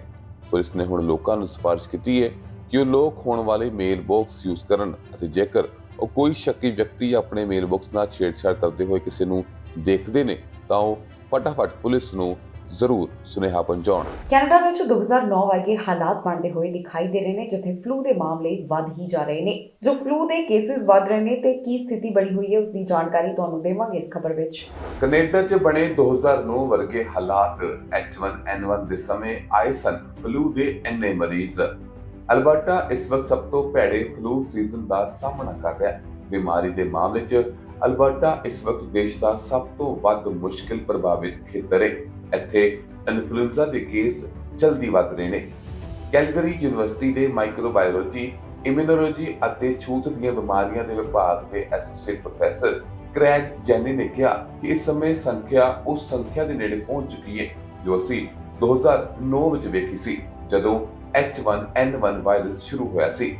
Speaker 4: ਪੁਲਿਸ ਨੇ ਹੁਣ ਲੋਕਾਂ ਨੂੰ ਸਿਫਾਰਿਸ਼ ਕੀਤੀ ਹੈ ਕਿ ਉਹ ਲੋਕ ਹੋਣ ਵਾਲੇ ਮੇਲ ਬਾਕਸ ਯੂਜ਼ ਕਰਨ ਅਤੇ ਜੇਕਰ ਉਹ ਕੋਈ ਸ਼ੱਕੀ ਵਿਅਕਤੀ ਆਪਣੇ ਮੇਲ ਬਾਕਸ ਨਾਲ ਛੇੜਛਾੜ ਕਰਦੇ ਹੋਏ ਕਿਸੇ ਨੂੰ ਦੇਖਦੇ ਨੇ ਤਾਂ ਉਹ ਫਟਾਫਟ ਪੁਲਿਸ ਨੂੰ ਜ਼ਰੂਰ ਸੁਨੇਹਾ ਪਹੁੰਚਾਉਣ।
Speaker 1: ਕੈਨੇਡਾ ਵਿੱਚ 2009 ਵਰਗੇ ਹਾਲਾਤ ਬਣਦੇ ਹੋਏ ਦਿਖਾਈ ਦੇ ਰਹੇ ਨੇ, ਜਿੱਥੇ ਫਲੂ ਦੇ ਮਾਮਲੇ ਵੱਧ ਹੀ ਜਾ ਰਹੇ ਨੇ। ਜੋ ਫਲੂ ਦੇ ਕੇਸਿਸ ਵੱਧ ਰਹੇ ਨੇ ਤੇ ਕੀ ਸਥਿਤੀ ਬਣੀ ਹੋਈ ਹੈ, ਉਸ ਦੀ ਜਾਣਕਾਰੀ ਤੁਹਾਨੂੰ ਦੇਵਾਂਗੇ ਇਸ ਖਬਰ ਵਿੱਚ।
Speaker 4: ਕੈਨੇਡਾ 'ਚ ਬਣੇ 2009 ਵਰਗੇ ਹਾਲਾਤ H1N1 ਦੇ ਸਮੇਂ ਆਏ ਸਨ ਫਲੂ ਦੇ ਇੰਨੇ ਮਰੀਜ਼। ਅਲਬਰਟਾ ਇਸ ਵਕਤ ਸਭ ਤੋਂ ਭੈੜੇ ਫਲੂ ਸੀਜ਼ਨ ਦਾ ਸਾਹਮਣਾ ਕਰ ਰਿਹਾ ਹੈ। ਬਿਮਾਰੀ ਦੇ ਮਾਮਲੇ 'ਚ ਅਲਬਰਟਾ ਇਸ ਵਕਤ ਦੇਸ਼ ਦਾ ਸਭ ਤੋਂ ਵੱਧ ਮੁਸ਼ਕਿਲ ਪ੍ਰਭਾਵਿਤ ਖੇਤਰ ਹੈ। ਇੱਥੇ ਇਨਫਲੂਐਂਜ਼ਾ ਦੇ ਕੇਸ ਜਲਦੀ ਵੱਧ ਰਹੇ ਨੇ। ਕੈਲਗਰੀ ਯੂਨੀਵਰਸਿਟੀ ਦੇ ਮਾਈਕਰੋਬਾਇਓਲੋਜੀ, ਇਮਿਊਨੋਲੋਜੀ ਅਤੇ ਛੂਤ ਦੀਆਂ ਬਿਮਾਰੀਆਂ ਦੇ ਵਿਭਾਗ ਦੇ ਐਸੋਸੀਏਟ ਪ੍ਰੋਫੈਸਰ ਕ੍ਰੈਗ ਜੈਨੀ ਨੇ ਕਿਹਾ ਕਿ ਇਸ ਸਮੇਂ ਸੰਖਿਆ ਉਸ ਸੰਖਿਆ ਦੇ ਨੇੜੇ ਪਹੁੰਚ ਚੁੱਕੀ ਹੈ ਜੋ ਅਸੀਂ 2009 ਵਿੱਚ ਵੇਖੀ ਸੀ, ਜਦੋਂ H1N1 ਵਾਇਰਸ ਸ਼ੁਰੂ ਹੋਇਆ ਸੀ।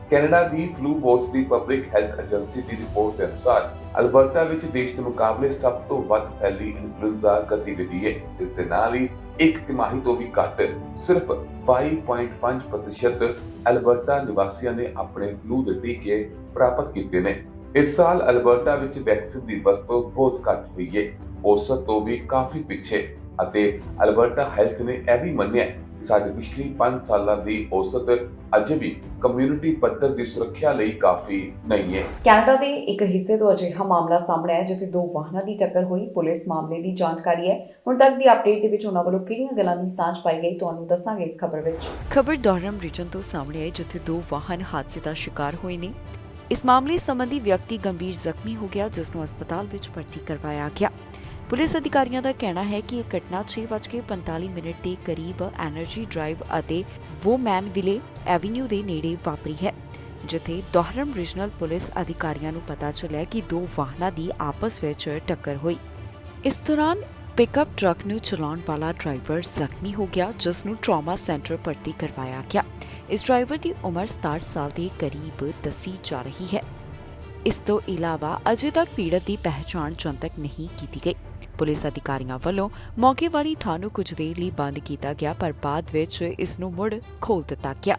Speaker 4: ਕੈਨੇਡਾ ਦੀ ਫਲੂ ਵਾਚ ਦੀ ਪਬਲਿਕ ਹੈਲਥ ਏਜੰਸੀ ਦੀ ਰਿਪੋਰਟ ਦੇ ਅਨੁਸਾਰ ਅਲਬਰਟਾ ਵਿੱਚ ਦੇਸ਼ ਦੇ ਮੁਕਾਬਲੇ ਸਭ ਤੋਂ ਵੱਧ ਫੈਲੀ ਇਨਫਲੂਐਂਜ਼ਾ ਗਤੀਵਿਧੀ ਹੈ। ਇਸ ਦੇ ਨਾਲ ਹੀ ਇੱਕ ਤਿਮਾਹੀ ਤੋਂ ਵੀ ਘੱਟ ਸਿਰਫ 22.5% ਅਲਬਰਟਾ ਨਿਵਾਸੀਆਂ ਨੇ ਆਪਣੇ ਫਲੂ ਦੇ ਟੀਕੇ ਪ੍ਰਾਪਤ ਕੀਤੇ ਨੇ। ਇਸ ਸਾਲ ਅਲਬਰਟਾ ਵਿੱਚ ਵੈਕਸੀਨ ਦੀ ਵਰਤੋਂ ਬਹੁਤ ਘੱਟ ਹੋਈ ਹੈ, ਔਸਤ ਤੋਂ ਵੀ ਕਾਫੀ ਪਿੱਛੇ, ਅਤੇ ਅਲਬਰਟਾ ਹੈਲਥ ਨੇ ਇਹ ਵੀ ਮੰਨਿਆ ਕਿ ਸਾਡੇ ਪਿਛਲੀ 5 ਸਾਲਾਂ ਦੀ ਔਸਤ ਅਜੇ ਵੀ ਕਮਿਊਨਿਟੀ ਪੱਧਰ ਦੀ ਸੁਰੱਖਿਆ ਲਈ ਕਾਫੀ ਨਹੀਂ ਹੈ।
Speaker 1: ਕੈਨੇਡਾ ਦੇ ਇੱਕ ਹਿੱਸੇ ਤੋਂ ਅਜਿਹਾ ਮਾਮਲਾ ਸਾਹਮਣੇ ਆਇਆ ਜਿੱਥੇ 2 ਵਾਹਨਾਂ ਦੀ ਟੱਕਰ ਹੋਈ। ਪੁਲਿਸ ਮਾਮਲੇ ਦੀ ਜਾਂਚ ਕਰ ਰਹੀ ਹੈ। ਹੁਣ ਤੱਕ ਦੀ ਅਪਡੇਟ ਦੇ ਵਿੱਚ ਉਹਨਾਂ ਵੱਲੋਂ ਕਿਹੜੀਆਂ ਗੱਲਾਂ ਦੀ ਸਾਂਝ ਪਾਈ ਗਈ, ਤੁਹਾਨੂੰ ਦੱਸਾਂਗੇ ਇਸ ਖਬਰ ਵਿੱਚ।
Speaker 2: ਖਬਰ ਡੌਰਮ ਰੀਜਨ ਤੋਂ ਸਾਹਮਣੇ ਆਈ, ਜਿੱਥੇ 2 ਵਾਹਨ ਹਾਦਸੇ ਦਾ ਸ਼ਿਕਾਰ ਹੋਏ ਨੇ। ਇਸ ਮਾਮਲੇ ਸੰਬੰਧੀ ਵਿਅਕਤੀ ਗੰਭੀਰ ਜ਼ਖਮੀ ਹੋ ਗਿਆ, ਜਿਸ ਨੂੰ ਹਸਪਤਾਲ ਵਿੱਚ ਭਰਤੀ ਕਰਵਾਇਆ ਗਿਆ। ਪੁਲਿਸ ਅਧਿਕਾਰੀਆਂ ਦਾ ਕਹਿਣਾ ਹੈ ਕਿ ਇਹ ਘਟਨਾ 6:45 ਦੇ ਕਰੀਬ ਐਨਰਜੀ ਡਰਾਈਵ ਅਤੇ ਵੋਮੈਨ ਵਿਲੇ ਐਵੀਨਿਊ ਦੇ ਨੇੜੇ ਵਾਪਰੀ ਹੈ, ਜਿੱਥੇ ਦੁਹਰਮ ਰੀਜਨਲ ਪੁਲਿਸ ਅਧਿਕਾਰੀਆਂ ਨੂੰ ਪਤਾ ਚੱਲਿਆ ਕਿ ਦੋ ਵਾਹਨਾਂ ਦੀ ਆਪਸ ਵਿੱਚ ਟੱਕਰ ਹੋਈ। ਇਸ ਦੌਰਾਨ ਪਿਕਅਪ ਟਰੱਕ ਨੂੰ ਚਲਾਉਣ ਵਾਲਾ ਡਰਾਈਵਰ ਜ਼ਖਮੀ ਹੋ ਗਿਆ, ਜਿਸ ਨੂੰ ਟਰਾਮਾ ਸੈਂਟਰ ਭਰਤੀ ਕਰਵਾਇਆ ਗਿਆ। ਇਸ ਡਰਾਈਵਰ ਦੀ ਉਮਰ 67 ਸਾਲ ਦੇ ਕਰੀਬ ਦੱਸੀ ਜਾ ਰਹੀ ਹੈ। ਇਸ ਤੋਂ ਇਲਾਵਾ ਅਜੇ ਤੱਕ ਪੀੜਤ ਦੀ ਪਹਿਚਾਣ ਜਨਤਕ ਨਹੀਂ ਕੀਤੀ ਗਈ। ਪੁਲਿਸ ਅਧਿਕਾਰੀਆਂ ਵੱਲੋਂ ਮੌਕੇ ਵਾਲੀ ਥਾਂ ਨੂੰ ਕੁਝ ਦੇਰ ਲਈ ਬੰਦ ਕੀਤਾ ਗਿਆ, ਪਰ ਬਾਅਦ ਵਿੱਚ ਇਸ ਨੂੰ ਮੁੜ ਖੋਲ੍ਹ ਦਿੱਤਾ ਗਿਆ।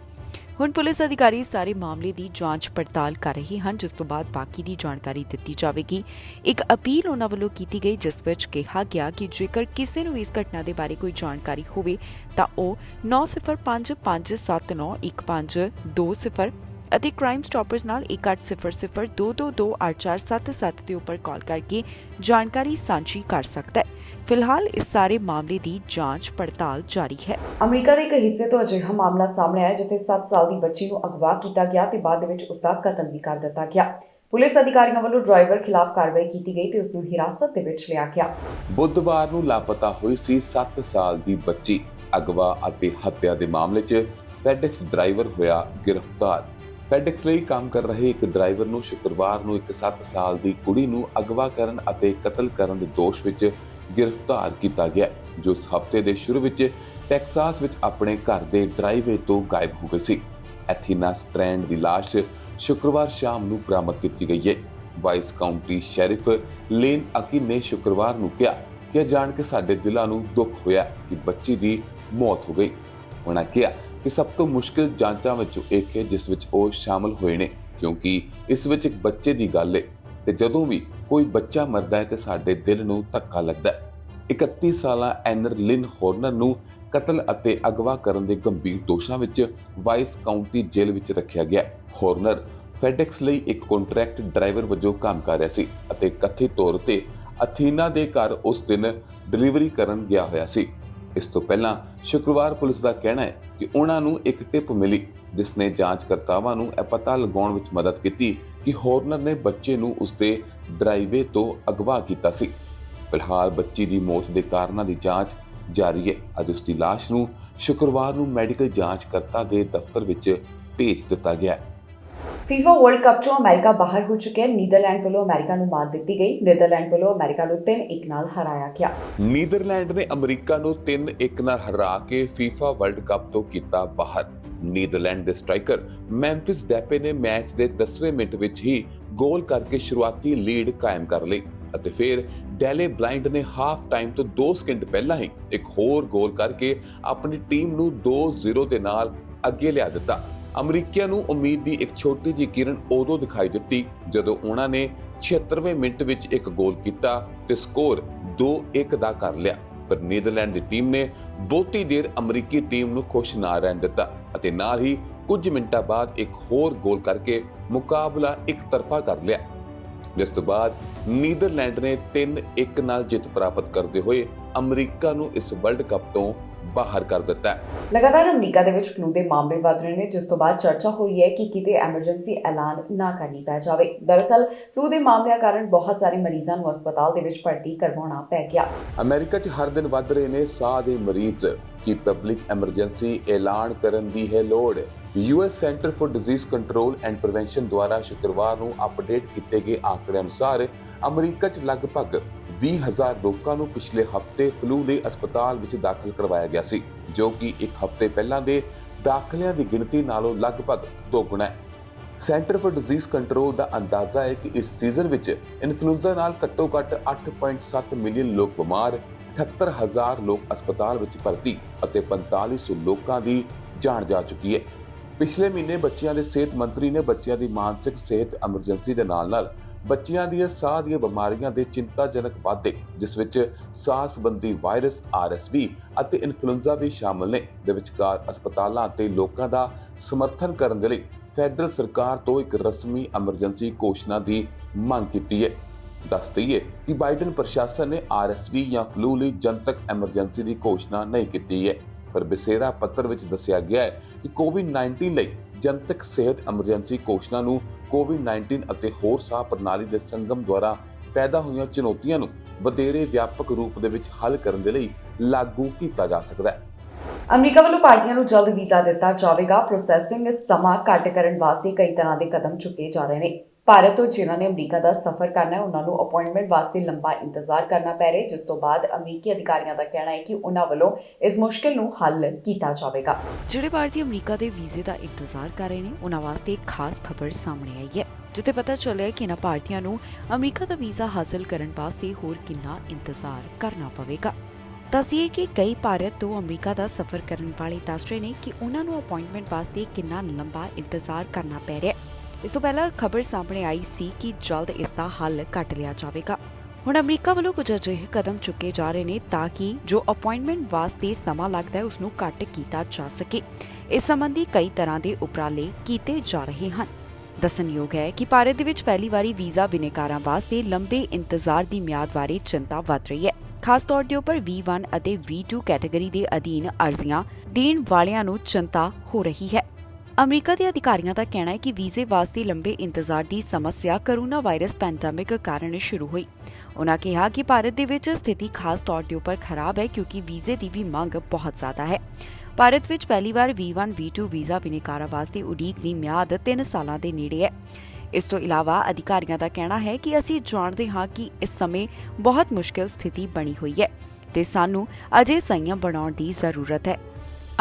Speaker 2: ਹੁਣ ਪੁਲਿਸ ਅਧਿਕਾਰੀ ਸਾਰੇ ਮਾਮਲੇ ਦੀ ਜਾਂਚ ਪੜਤਾਲ ਕਰ ਰਹੇ ਹਨ, ਜਿਸ ਤੋਂ ਬਾਅਦ ਬਾਕੀ ਦੀ ਜਾਣਕਾਰੀ ਦਿੱਤੀ ਜਾਵੇਗੀ। ਇੱਕ ਅਪੀਲ ਉਹਨਾਂ ਵੱਲੋਂ ਕੀਤੀ ਗਈ, ਜਿਸ ਵਿੱਚ ਕਿਹਾ ਗਿਆ ਕਿ ਜੇਕਰ ਕਿਸੇ ਨੂੰ ਇਸ ਘਟਨਾ ਦੇ ਬਾਰੇ ਕੋਈ ਜਾਣਕਾਰੀ ਹੋਵੇ ਤਾਂ ਉਹ 9055791520 ਅਤੇ ਕ੍ਰਾਈਮ ਸਟਾਪਰਸ ਨਾਲ 1800222847 ਦੇ ਉੱਪਰ ਕਾਲ ਕਰਕੇ ਜਾਣਕਾਰੀ ਸਾਂਝੀ ਕਰ ਸਕਦਾ ਹੈ। ਫਿਲਹਾਲ ਇਸ ਸਾਰੇ ਮਾਮਲੇ ਦੀ ਜਾਂਚ ਪੜਤਾਲ ਜਾਰੀ ਹੈ।
Speaker 1: ਅਮਰੀਕਾ ਦੇ ਇੱਕ ਹਿੱਸੇ ਤੋਂ ਅਜਿਹਾ ਮਾਮਲਾ ਸਾਹਮਣੇ ਆਇਆ ਜਿੱਥੇ 7 ਸਾਲ ਦੀ ਬੱਚੀ ਨੂੰ ਅਗਵਾ ਕੀਤਾ ਗਿਆ ਤੇ ਬਾਅਦ ਵਿੱਚ ਉਸ ਦਾ ਕਤਲ ਵੀ ਕਰ ਦਿੱਤਾ ਗਿਆ। ਪੁਲਿਸ ਅਧਿਕਾਰੀਆਂ ਵੱਲੋਂ ਡਰਾਈਵਰ ਖਿਲਾਫ ਕਾਰਵਾਈ ਕੀਤੀ ਗਈ ਤੇ ਉਸ ਨੂੰ ਹਿਰਾਸਤ ਦੇ ਵਿੱਚ ਲਿਆ ਗਿਆ।
Speaker 4: ਬੁੱਧਵਾਰ ਨੂੰ ਲਾਪਤਾ ਹੋਈ ਸੀ 7 ਸਾਲ ਦੀ ਬੱਚੀ। ਅਗਵਾ ਅਤੇ ਹੱਤਿਆ ਦੇ ਮਾਮਲੇ 'ਚ ਫੈਡੈਕਸ ਡਰਾਈਵਰ ਹੋਇਆ ਗਿਰਫਤਾਰ। ਫੈਡੈਕਸ ਲਈ ਕੰਮ ਕਰ ਰਹੇ ਇੱਕ ਡਰਾਈਵਰ ਨੂੰ ਸ਼ੁੱਕਰਵਾਰ ਨੂੰ ਇੱਕ 7 ਸਾਲ ਦੀ ਕੁੜੀ ਨੂੰ ਅਗਵਾ ਕਰਨ ਅਤੇ ਕਤਲ ਕਰਨ ਦੇ ਦੋਸ਼ ਵਿੱਚ ਗ੍ਰਿਫਤਾਰ ਕੀਤਾ ਗਿਆ, ਜੋ ਇਸ ਹਫ਼ਤੇ ਦੇ ਸ਼ੁਰੂ ਵਿੱਚ ਟੈਕਸਾਸ ਵਿੱਚ ਆਪਣੇ ਘਰ ਦੇ ਡਰਾਈਵੇ ਤੋਂ ਗਾਇਬ ਹੋ ਗਈ ਸੀ। ਐਥੀਨਾ ਸਟ੍ਰੈਂਡ ਦੀ ਲਾਸ਼ ਸ਼ੁੱਕਰਵਾਰ ਸ਼ਾਮ ਨੂੰ ਬਰਾਮਦ ਕੀਤੀ ਗਈ ਹੈ। ਵਾਈਸ ਕਾਉਂਟੀ ਸ਼ੈਰਿਫ ਲੇਨ ਅਕਿਨ ਨੇ ਸ਼ੁੱਕਰਵਾਰ ਨੂੰ ਕਿਹਾ ਕਿ ਇਹ ਜਾਣ ਕੇ ਸਾਡੇ ਦਿਲਾਂ ਨੂੰ ਦੁੱਖ ਹੋਇਆ ਕਿ ਬੱਚੀ ਦੀ ਮੌਤ ਹੋ ਗਈ। ਉਹਨਾਂ ਕਿਹਾ ਕਿ ਸਭ ਤੋਂ ਮੁਸ਼ਕਿਲ ਜਾਂਚਾਂ ਵਿੱਚੋਂ ਇੱਕ ਹੈ ਜਿਸ ਵਿੱਚ ਉਹ ਸ਼ਾਮਲ ਹੋਏ ਨੇ, ਕਿਉਂਕਿ ਇਸ ਵਿੱਚ ਇੱਕ ਬੱਚੇ ਦੀ ਗੱਲ ਹੈ ਤੇ ਜਦੋਂ ਵੀ ਕੋਈ ਬੱਚਾ ਮਰਦਾ ਹੈ ਤੇ ਸਾਡੇ ਦਿਲ ਨੂੰ ਧੱਕਾ ਲੱਗਦਾ ਹੈ। 31 ਸਾਲਾ ਐਨਰ ਲਿਨ ਹੋਰਨਰ ਨੂੰ ਕਤਲ ਅਤੇ ਅਗਵਾ ਕਰਨ ਦੇ ਗੰਭੀਰ ਦੋਸ਼ਾਂ ਵਿੱਚ ਵਾਈਸ ਕਾਉਂਟੀ ਜੇਲ੍ਹ ਵਿੱਚ ਰੱਖਿਆ ਗਿਆ। ਹੋਰਨਰ ਫੈਡੈਕਸ ਲਈ ਇੱਕ ਕੰਟਰੈਕਟ ਡਰਾਈਵਰ ਵਜੋਂ ਕੰਮ ਕਰ ਰਿਹਾ ਸੀ ਅਤੇ ਕਥਿਤ ਤੌਰ ਤੇ ਅਥੀਨਾ ਦੇ ਘਰ ਉਸ ਦਿਨ ਡਿਲੀਵਰੀ ਕਰਨ ਗਿਆ ਹੋਇਆ ਸੀ। ਇਸ ਤੋਂ ਪਹਿਲਾਂ ਸ਼ੁੱਕਰਵਾਰ ਪੁਲਿਸ ਦਾ ਕਹਿਣਾ ਹੈ ਕਿ ਉਹਨਾਂ ਨੂੰ ਇੱਕ ਟਿਪ ਮਿਲੀ, ਜਿਸ ਨੇ ਜਾਂਚਕਰਤਾਵਾਂ ਨੂੰ ਇਹ ਪਤਾ ਲਗਾਉਣ ਵਿੱਚ ਮਦਦ ਕੀਤੀ ਕਿ ਹੋਰਨਰ ਨੇ ਬੱਚੇ ਨੂੰ ਉਸਦੇ ਡਰਾਈਵੇ ਤੋਂ ਅਗਵਾ ਕੀਤਾ ਸੀ। ਫਿਲਹਾਲ ਬੱਚੀ ਦੀ ਮੌਤ ਦੇ ਕਾਰਨਾਂ ਦੀ ਜਾਂਚ ਜਾਰੀ ਹੈ ਅਤੇ ਉਸ ਦੀ ਲਾਸ਼ ਨੂੰ ਸ਼ੁੱਕਰਵਾਰ ਨੂੰ ਮੈਡੀਕਲ ਜਾਂਚਕਰਤਾ ਦੇ ਦਫ਼ਤਰ ਵਿੱਚ ਭੇਜ ਦਿੱਤਾ ਗਿਆ ਹੈ।
Speaker 1: ਫੀਫਾ ਵਰਲਡ ਕੱਪ ਚੋਂ ਅਮਰੀਕਾ ਬਾਹਰ ਹੋ ਚੁੱਕਿਆ। ਨੀਦਰਲੈਂਡ ਵੱਲੋਂ ਅਮਰੀਕਾ ਨੂੰ ਮਾਤ ਦਿੱਤੀ ਗਈ। ਨੀਦਰਲੈਂਡ ਵੱਲੋਂ ਅਮਰੀਕਾ ਨੂੰ 3-1 ਨਾਲ ਹਰਾਇਆ ਗਿਆ।
Speaker 4: ਨੀਦਰਲੈਂਡ ਨੇ ਅਮਰੀਕਾ ਨੂੰ 3-1 ਨਾਲ ਹਰਾ ਕੇ ਫੀਫਾ ਵਰਲਡ ਕੱਪ ਤੋਂ ਕੀਤਾ ਬਾਹਰ। ਨੀਦਰਲੈਂਡ ਦੇ ਸਟ੍ਰਾਈਕਰ ਮੈਂਫਿਸ ਡੈਪੇ ਨੇ ਮੈਚ ਦੇ 10ਵੇਂ ਮਿੰਟ ਵਿੱਚ ਹੀ ਗੋਲ ਕਰਕੇ ਸ਼ੁਰੂਆਤੀ ਲੀਡ ਕਾਇਮ ਕਰ ਲਈ ਅਤੇ ਫਿਰ ਡੈਲੇ ਬਲਾਈਂਡ ਨੇ ਹਾਫ ਟਾਈਮ ਤੋਂ 2 ਸਕਿੰਟ ਪਹਿਲਾਂ ਹੀ ਇੱਕ ਹੋਰ ਗੋਲ ਕਰਕੇ ਆਪਣੀ ਟੀਮ ਨੂੰ 2-0 ਦੇ ਨਾਲ ਅੱਗੇ ਲਿਆ ਦਿੱਤਾ। ਅਮਰੀਕੀਆਂ ਨੂੰ ਉਮੀਦ ਦੀ ਇੱਕ ਛੋਟੀ ਜਿਹੀ ਕਿਰਨ ਉਦੋਂ ਦਿਖਾਈ ਦਿੱਤੀ ਜਦੋਂ ਉਹਨਾਂ ਨੇ 76ਵੇਂ ਮਿੰਟ ਵਿੱਚ ਇੱਕ ਗੋਲ ਕੀਤਾ ਤੇ ਸਕੋਰ 2-1 ਦਾ ਕਰ ਲਿਆ, ਪਰ ਨੀਦਰਲੈਂਡ ਦੀ ਟੀਮ ਨੇ ਬਹੁਤੀ ਦੇਰ ਅਮਰੀਕੀ ਟੀਮ ਨੂੰ ਖੁਸ਼ ਨਾ ਰਹਿਣ ਦਿੱਤਾ ਅਤੇ ਨਾਲ ਹੀ ਕੁਝ ਮਿੰਟਾਂ ਬਾਅਦ ਇੱਕ ਹੋਰ ਗੋਲ ਕਰਕੇ ਮੁਕਾਬਲਾ ਇੱਕ ਤਰਫਾ ਕਰ ਲਿਆ, ਜਿਸ ਤੋਂ ਬਾਅਦ ਨੀਦਰਲੈਂਡ ਨੇ 3-1 ਨਾਲ ਜਿੱਤ ਪ੍ਰਾਪਤ ਕਰਦੇ ਹੋਏ ਅਮਰੀਕਾ ਨੂੰ ਇਸ ਵਰਲਡ ਕੱਪ ਤੋਂ ਬਾਹਰ ਕਰ ਦਿੱਤਾ।
Speaker 1: ਲਗਾਤਾਰ ਅਮਰੀਕਾ ਦੇ ਵਿੱਚ ਫਲੂ ਦੇ ਮਾਮਲੇ ਵਧ ਰਹੇ ਨੇ, ਜਿਸ ਤੋਂ ਬਾਅਦ ਚਰਚਾ ਹੋ ਰਹੀ ਹੈ ਕਿ ਕਿਤੇ ਐਮਰਜੈਂਸੀ ਐਲਾਨ ਨਾ ਕਰਨੀ ਪੈ ਜਾਵੇ। ਦਰਅਸਲ ਫਲੂ ਦੇ ਮਾਮਲਿਆਂ ਕਾਰਨ ਬਹੁਤ ਸਾਰੇ ਮਰੀਜ਼ਾਂ ਨੂੰ ਹਸਪਤਾਲ ਦੇ ਵਿੱਚ ਭਰਤੀ ਕਰਵਾਉਣਾ ਪੈ ਗਿਆ।
Speaker 4: ਅਮਰੀਕਾ 'ਚ ਹਰ ਦਿਨ ਵੱਧ ਰਹੇ ਨੇ ਸਾਹ ਦੇ ਮਰੀਜ਼। ਕਿ ਪਬਲਿਕ ਐਮਰਜੈਂਸੀ ਐਲਾਨ ਕਰਨ ਦੀ ਹੈ ਲੋੜ। US centre for disease control and prevention ਦੁਆਰਾ ਸ਼ੁੱਕਰਵਾਰ ਨੂੰ ਅਪਡੇਟ ਕੀਤੇ ਗਏ ਆંકੜਿਆਂ ਅਨੁਸਾਰ ਅਮਰੀਕਾ 'ਚ ਲਗਭਗ 20,000 ਲੋਕਾਂ ਨੂੰ ਪਿਛਲੇ ਹਫ਼ਤੇ ਫਲੂ ਦੇ ਹਸਪਤਾਲ ਵਿੱਚ ਦਾਖਲ ਕਰਵਾਇਆ ਗਿਆ ਸੀ, ਜੋ ਕਿ ਇੱਕ ਹਫ਼ਤੇ ਪਹਿਲਾਂ ਦੇ ਦਾਖਲਿਆਂ ਦੀ ਗਿਣਤੀ ਨਾਲੋਂ ਲਗਭਗ ਦੋਗੁਣਾ ਹੈ। ਸੈਂਟਰ ਫॉर ਡਿਜ਼ੀਜ਼ ਕੰਟਰੋਲ ਦਾ ਅੰਦਾਜ਼ਾ ਹੈ ਕਿ ਇਸ ਸੀਜ਼ਨ ਵਿੱਚ ਇਨਫਲੂਐਂਜ਼ਾ ਨਾਲ ਘੱਟੋ-ਘੱਟ 8.7 ਮਿਲੀਅਨ ਲੋਕ ਬਿਮਾਰ, 78,000 ਲੋਕ ਹਸਪਤਾਲ ਵਿੱਚ ਭਰਤੀ ਅਤੇ 4500 ਲੋਕਾਂ ਦੀ ਜਾਨ ਜਾ ਚੁੱਕੀ ਹੈ। ਪਿਛਲੇ ਮਹੀਨੇ ਬੱਚਿਆਂ ਦੇ ਸਿਹਤ ਮੰਤਰੀ ਨੇ ਬੱਚਿਆਂ ਦੀ ਮਾਨਸਿਕ ਸਿਹਤ ਐਮਰਜੈਂਸੀ ਦੇ ਨਾਲ-ਨਾਲ ਬੱਚਿਆਂ ਦੀਆਂ ਸਾਹ ਦੀਆਂ ਬਿਮਾਰੀਆਂ ਦੇ ਚਿੰਤਾਜਨਕ ਵਾਧੇ, ਜਿਸ ਵਿੱਚ ਸਾਹ ਸੰਬੰਧੀ ਵਾਇਰਸ RSV ਅਤੇ ਇਨਫਲੂਐਂਜ਼ਾ ਵੀ ਸ਼ਾਮਲ ਨੇ, ਦੇ ਵਿਚਕਾਰ ਹਸਪਤਾਲਾਂ ਅਤੇ ਲੋਕਾਂ ਦਾ ਸਮਰਥਨ ਕਰਨ ਦੇ ਲਈ ਫੈਡਰਲ ਸਰਕਾਰ ਤੋਂ ਇੱਕ ਰਸਮੀ ਐਮਰਜੈਂਸੀ ਘੋਸ਼ਣਾ ਦੀ ਮੰਗ ਕੀਤੀ ਹੈ। ਦੱਸ ਦਈਏ ਕਿ ਬਾਈਡਨ ਪ੍ਰਸ਼ਾਸਨ ਨੇ RSV ਜਾਂ ਫਲੂ ਲਈ ਜਨਤਕ ਐਮਰਜੈਂਸੀ ਦੀ ਘੋਸ਼ਣਾ ਨਹੀਂ ਕੀਤੀ ਹੈ, ਪਰ ਬਸੇਰਾ ਪੱਤਰ ਵਿੱਚ ਦੱਸਿਆ ਗਿਆ ਹੈ ਕਿ ਕੋਵਿਡ-19 ਲਈ ਜਨਤਕ ਸਿਹਤ ਐਮਰਜੈਂਸੀ ਘੋਸ਼ਣਾ ਨੂੰ ਕੋਵਿਡ-19 ਅਤੇ ਹੋਰ ਸਾਹ ਪ੍ਰਣਾਲੀ ਦੇ ਸੰਗਮ ਦੁਆਰਾ ਪੈਦਾ ਹੋਈਆਂ ਚੁਣੌਤੀਆਂ ਨੂੰ ਵਧੇਰੇ ਵਿਆਪਕ ਰੂਪ ਦੇ ਵਿੱਚ ਹੱਲ ਕਰਨ ਦੇ ਲਈ ਲਾਗੂ ਕੀਤਾ ਜਾ ਸਕਦਾ ਹੈ।
Speaker 1: ਅਮਰੀਕਾ ਵੱਲੋਂ ਭਾਰਤੀਆਂ ਨੂੰ ਜਲਦ ਵੀਜ਼ਾ ਦਿੱਤਾ ਜਾਵੇਗਾ। ਪ੍ਰੋਸੈਸਿੰਗ ਸਮਾਂ ਘੱਟ ਕਰਨ ਵਾਸਤੇ ਕਈ ਤਰ੍ਹਾਂ ਦੇ ਕਦਮ ਚੁੱਕੇ ਜਾ ਰਹੇ ਨੇ। ਭਾਰਤ ਤੋਂ ਜਿਨ੍ਹਾਂ ਨੇ ਅਮਰੀਕਾ ਦਾ ਸਫ਼ਰ ਕਰਨਾ ਹੈ ਉਹਨਾਂ ਨੂੰ ਅਪਾਇੰਟਮੈਂਟ ਵਾਸਤੇ ਲੰਬਾ ਇੰਤਜ਼ਾਰ ਕਰਨਾ ਪੈ ਰਿਹਾ, ਜਿਸ ਤੋਂ ਬਾਅਦ ਅਮਰੀਕੀ ਅਧਿਕਾਰੀਆਂ ਦਾ ਕਹਿਣਾ ਹੈ ਕਿ ਉਹਨਾਂ ਵੱਲੋਂ ਇਸ ਮੁਸ਼ਕਿਲ ਨੂੰ ਹੱਲ ਕੀਤਾ ਜਾਵੇਗਾ।
Speaker 2: ਜਿਹੜੇ ਭਾਰਤੀ ਅਮਰੀਕਾ ਦੇ ਵੀਜ਼ੇ ਦਾ ਇੰਤਜ਼ਾਰ ਕਰ ਰਹੇ ਨੇ ਉਹਨਾਂ ਵਾਸਤੇ ਇੱਕ ਖਾਸ ਖਬਰ ਸਾਹਮਣੇ ਆਈ ਹੈ, ਜਿੱਥੇ ਪਤਾ ਚੱਲਿਆ ਕਿ ਇਹਨਾਂ ਭਾਰਤੀਆਂ ਨੂੰ ਅਮਰੀਕਾ ਦਾ ਵੀਜ਼ਾ ਹਾਸਲ ਕਰਨ ਵਾਸਤੇ ਹੋਰ ਕਿੰਨਾ ਇੰਤਜ਼ਾਰ ਕਰਨਾ ਪਵੇਗਾ। ਦੱਸੀਏ ਕਿ ਕਈ ਭਾਰਤ ਤੋਂ ਅਮਰੀਕਾ ਦਾ ਸਫ਼ਰ ਕਰਨ ਵਾਲੇ ਦੱਸ ਰਹੇ ਨੇ ਕਿ ਉਹਨਾਂ ਨੂੰ ਅਪਾਇੰਟਮੈਂਟ ਵਾਸਤੇ ਕਿੰਨਾ ਲੰਬਾ ਇੰਤਜ਼ਾਰ ਕਰਨਾ ਪੈ ਰਿਹਾ ਹੈ। ਇਸ ਤੋਂ ਪਹਿਲਾਂ ਖਬਰ ਸਾਹਮਣੇ ਆਈ ਸੀ ਕਿ ਜਲਦ ਇਸ ਦਾ ਹੱਲ ਕੱਢ ਲਿਆ ਜਾਵੇਗਾ। ਹੁਣ ਅਮਰੀਕਾ ਵੱਲੋਂ ਕੁਝ ਅਜਿਹੇ ਕਦਮ ਚੁੱਕੇ ਜਾ ਰਹੇ ਨੇ ਤਾਂ ਕਿ ਜੋ ਅਪਾਇੰਟਮੈਂਟ ਵਾਸਤੇ ਸਮਾਂ ਲੱਗਦਾ ਹੈ ਉਸ ਨੂੰ ਘੱਟ ਕੀਤਾ ਜਾ ਸਕੇ। ਇਸ ਸੰਬੰਧੀ ਕਈ ਤਰ੍ਹਾਂ ਦੇ ਉਪਰਾਲੇ ਕੀਤੇ ਜਾ ਰਹੇ ਹਨ। ਦੱਸਣਯੋਗ ਹੈ ਕਿ ਭਾਰਤ ਦੇ ਵਿੱਚ ਪਹਿਲੀ ਵਾਰੀ ਵੀਜ਼ਾ ਬਿਨੇਕਾਰਾਂ ਵਾਸਤੇ ਲੰਬੇ ਇੰਤਜ਼ਾਰ ਦੀ ਮਿਆਦ ਬਾਰੇ ਚਿੰਤਾ ਵੱਧ ਰਹੀ ਹੈ। ਖਾਸ ਤੌਰ ਦੇ ਉੱਪਰ V1 ਅਤੇ V2 ਕੈਟਾਗਰੀ ਦੇ ਅਧੀਨ ਅਰਜ਼ੀਆਂ ਦੇਣ ਵਾਲਿਆਂ ਨੂੰ ਚਿੰਤਾ ਹੋ ਰਹੀ ਹੈ। ਅਮਰੀਕਾ ਦੇ ਅਧਿਕਾਰੀਆਂ ਦਾ ਕਹਿਣਾ ਹੈ ਕਿ ਵੀਜ਼ੇ ਵਾਸਤੇ ਲੰਬੇ ਇੰਤਜ਼ਾਰ ਦੀ ਸਮੱਸਿਆ ਕੋਰੋਨਾ ਵਾਇਰਸ ਪੈਂਡੇਮਿਕ ਕਾਰਨ ਸ਼ੁਰੂ ਹੋਈ। ਉਨ੍ਹਾਂ ਕਿਹਾ ਕਿ ਭਾਰਤ ਦੇ ਵਿੱਚ ਸਥਿਤੀ ਖਾਸ ਤੌਰ ਦੇ ਉੱਪਰ ਖਰਾਬ ਹੈ ਕਿਉਂਕਿ ਵੀਜ਼ੇ ਦੀ ਵੀ ਮੰਗ ਬਹੁਤ ਜ਼ਿਆਦਾ ਹੈ। ਭਾਰਤ ਵਿੱਚ ਪਹਿਲੀ ਵਾਰ V1 V2 ਵੀਜ਼ਾ ਬਿਨੇਕਾਰਾਂ ਵਾਸਤੇ ਉਡੀਕ ਦੀ ਮਿਆਦ 3 ਸਾਲਾਂ ਦੇ ਨੇੜੇ ਹੈ। ਇਸ ਤੋਂ ਇਲਾਵਾ ਅਧਿਕਾਰੀਆਂ ਦਾ ਕਹਿਣਾ ਹੈ ਕਿ ਅਸੀਂ ਜਾਣਦੇ ਹਾਂ ਕਿ ਇਸ ਸਮੇਂ ਬਹੁਤ ਮੁਸ਼ਕਿਲ ਸਥਿਤੀ ਬਣੀ ਹੋਈ ਹੈ ਤੇ ਸਾਨੂੰ ਅਜੇ ਸੰਯਮ ਬਣਾਉਣ ਦੀ ਜ਼ਰੂਰਤ ਹੈ।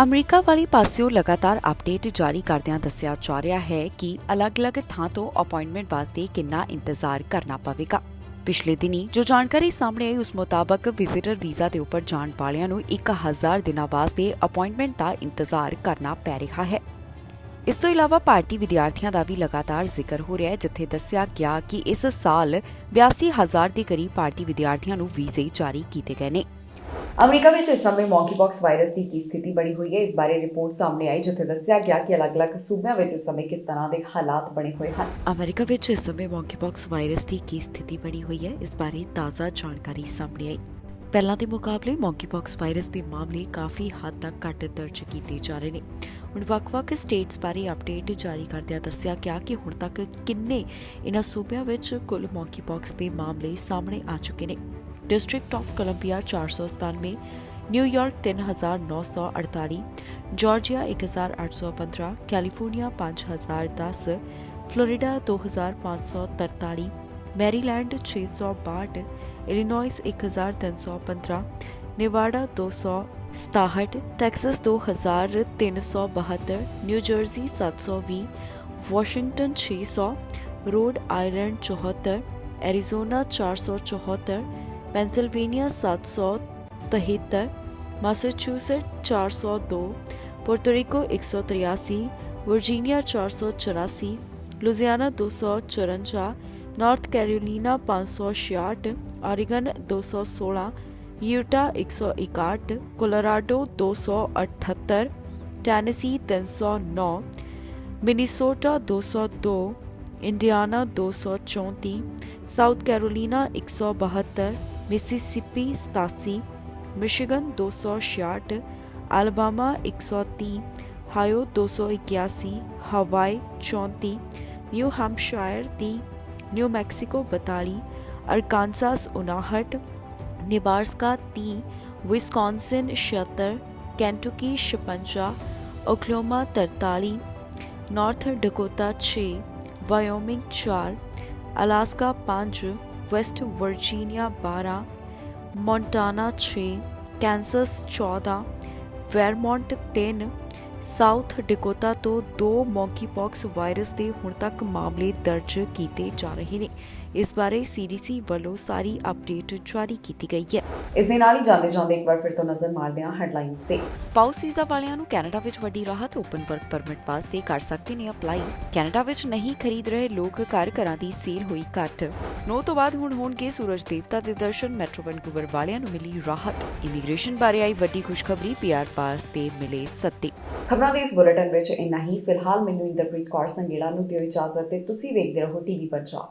Speaker 2: ਅਮਰੀਕਾ ਵਾਲੀ ਪਾਸਿਓਂ ਲਗਾਤਾਰ ਅਪਡੇਟ ਜਾਰੀ ਕਰਦਿਆਂ ਦੱਸਿਆ ਜਾ ਰਿਹਾ ਹੈ ਕਿ ਅਲੱਗ-ਅਲੱਗ ਥਾਂ ਤੋਂ ਅਪਾਇੰਟਮੈਂਟ ਵਾਸਤੇ ਕਿੰਨਾ ਇੰਤਜ਼ਾਰ ਕਰਨਾ ਪਵੇਗਾ। ਪਿਛਲੇ ਦਿਨੀ ਜੋ ਜਾਣਕਾਰੀ ਸਾਹਮਣੇ ਆਈ ਉਸ ਮੁਤਾਬਕ ਵਿਜ਼ਿਟਰ ਵੀਜ਼ਾ ਦੇ ਉੱਪਰ ਜਾਣ ਵਾਲਿਆਂ ਨੂੰ 1000 ਦਿਨਾਂ ਵਾਸਤੇ ਅਪਾਇੰਟਮੈਂਟ ਦਾ ਇੰਤਜ਼ਾਰ ਕਰਨਾ ਪੈ ਰਿਹਾ ਹੈ। ਇਸ ਤੋਂ ਇਲਾਵਾ ਭਾਰਤੀ ਵਿਦਿਆਰਥੀਆਂ ਦਾ ਵੀ ਲਗਾਤਾਰ ਜ਼ਿਕਰ ਹੋ ਰਿਹਾ ਹੈ, ਜਿੱਥੇ ਦੱਸਿਆ ਗਿਆ ਕਿ ਇਸ ਸਾਲ 82,000 ਦੇ ਕਰੀਬ ਭਾਰਤੀ ਵਿਦਿਆਰਥੀਆਂ ਨੂੰ ਵੀਜ਼ੇ ਜਾਰੀ ਕੀਤੇ ਗਏ ਨੇ।
Speaker 1: ਅਮਰੀਕਾ ਵਿੱਚ ਇਸ ਸਮੇਂ ਮੌਂਕੀਪੌਕਸ ਵਾਇਰਸ ਦੀ ਕੀ ਸਥਿਤੀ ਬਣੀ ਹੋਈ ਹੈ, ਇਸ ਬਾਰੇ ਰਿਪੋਰਟ ਸਾਹਮਣੇ ਆਈ, ਜਿੱਥੇ ਦੱਸਿਆ ਗਿਆ ਕਿ ਅਲੱਗ-ਅਲੱਗ ਸੂਬਿਆਂ ਵਿੱਚ ਇਸ ਸਮੇਂ ਕਿਸ ਤਰ੍ਹਾਂ ਦੇ ਹਾਲਾਤ ਬਣੇ ਹੋਏ ਹਨ।
Speaker 2: ਅਮਰੀਕਾ ਵਿੱਚ ਇਸ ਸਮੇਂ ਮੌਂਕੀਪੌਕਸ ਵਾਇਰਸ ਦੀ ਕੀ ਸਥਿਤੀ ਬਣੀ ਹੋਈ ਹੈ, ਇਸ ਬਾਰੇ ਤਾਜ਼ਾ ਜਾਣਕਾਰੀ ਸਾਹਮਣੇ ਆਈ। ਪਹਿਲਾਂ ਦੇ ਮੁਕਾਬਲੇ ਮੌਂਕੀਪੌਕਸ ਵਾਇਰਸ ਦੇ ਮਾਮਲੇ ਕਾਫੀ ਹੱਦ ਤੱਕ ਘੱਟ ਦਰਜ ਕੀਤੇ ਜਾ ਰਹੇ ਨੇ। ਹੁਣ ਵੱਖ-ਵੱਖ ਸਟੇਟਸ ਬਾਰੇ ਅਪਡੇਟ ਜਾਰੀ ਕਰਦਿਆਂ ਦੱਸਿਆ ਗਿਆ ਕਿ ਹੁਣ ਤੱਕ ਕਿੰਨੇ ਇਹਨਾਂ ਸੂਬਿਆਂ ਵਿੱਚ ਕੁੱਲ ਮੌਂਕੀਪੌਕਸ ਦੇ ਮਾਮਲੇ ਸਾਹਮਣੇ ਆ ਚੁੱਕੇ ਨੇ। ਡਿਸਟ੍ਰਿਕਟ ਆਫ ਕੋਲੰਬੀਆ 497, ਨਿਊਯਾਰਕ 3948, Georgia 1815, California 5010, Florida 2543, Maryland 662, Illinois 1315, Nevada 267, Texas 2372, New Jersey 720, Washington 600, Rhode Island 74, Arizona 474, Pennsylvania 773, Massachusetts 402, Puerto Rico 183, Virginia 484, Louisiana 254, North Carolina 566, Oregon 216, Utah 161, Colorado 278, Tennessee 309, Minnesota 202, Indiana 234, South Carolina 172, Mississippi 87, Michigan 266, Alabama 130, Ohio 281, हवाई 34, new Hampshire 30, new Mexico 42, अरकानसास 59, Nebraska 30, Wisconsin 76, Kentucky 56, Oklahoma 43, north Dakota 6, Wyoming 4, Alaska 5, West Virginia 12, Montana 6, Kansas 14, वेरमोंट 3, south Dakota ਤੋਂ 2 ਮੌਂਕੀਪੌਕਸ ਵਾਇਰਸ ਦੇ ਹੁਣ ਤੱਕ ਮਾਮਲੇ ਦਰਜ ਕੀਤੇ ਜਾ ਰਹੇ ਨੇ। ਇਸ ਬਾਰੇ ਸੀਡੀਸੀ ਵੱਲੋਂ ਸਾਰੀ ਅਪਡੇਟ ਜਾਰੀ ਕੀਤੀ ਗਈ ਹੈ।
Speaker 1: ਇਸ ਦੇ ਨਾਲ ਹੀ ਜਾਂਦੇ ਇੱਕ ਵਾਰ ਫਿਰ ਤੋਂ ਨਜ਼ਰ ਮਾਰਦੇ ਹਾਂ ਹੈਡਲਾਈਨਸ ਤੇ।
Speaker 2: ਸਪਾਊਸ ਵੀਜ਼ਾ ਵਾਲਿਆਂ ਨੂੰ ਕੈਨੇਡਾ ਵਿੱਚ ਵੱਡੀ ਰਾਹਤ, ਓਪਨ ਵਰਕ ਪਰਮਿਟ ਵਾਸਤੇ ਕਰ ਸਕਦੇ ਨੇ ਅਪਲਾਈ। ਕੈਨੇਡਾ ਵਿੱਚ ਨਹੀਂ ਖਰੀਦ ਰਹੇ ਲੋਕ ਘਰਾਂ ਦੀ ਸੇਲ ਹੋਈ ਘੱਟ। ਸਨੋ ਤੋਂ ਬਾਅਦ ਹੁਣ ਹੋਣਗੇ ਸੂਰਜ ਦੇਵਤਾ ਦੇ ਦਰਸ਼ਨ, ਮੈਟਰੋ ਵੈਨਕੂਵਰ ਵਾਲਿਆਂ ਨੂੰ ਮਿਲੀ ਰਾਹਤ। ਇਮੀਗ੍ਰੇਸ਼ਨ ਬਾਰੇ ਆਈ ਵੱਡੀ ਖੁਸ਼ਖਬਰੀ, ਪੀਆਰ ਪਾਸ ਤੇ ਮਿਲੇ ਸੱਦੇ।
Speaker 1: ਖਬਰਾਂ ਦੇ ਇਸ ਬੁਲੇਟਿਨ ਵਿੱਚ ਇੰਨਾ ਹੀ। ਫਿਲਹਾਲ ਮੈਨੂੰ ਇੰਦਰਪ੍ਰੀਤ ਕੌਰ ਸੰਗੇੜਾ ਨੂੰ ਦਿਓ ਇਜਾਜ਼ਤ ਤੇ ਤੁਸੀਂ ਵੇਖਦੇ ਰਹੋ ਟੀਵੀ ਪੰਜਾਬ।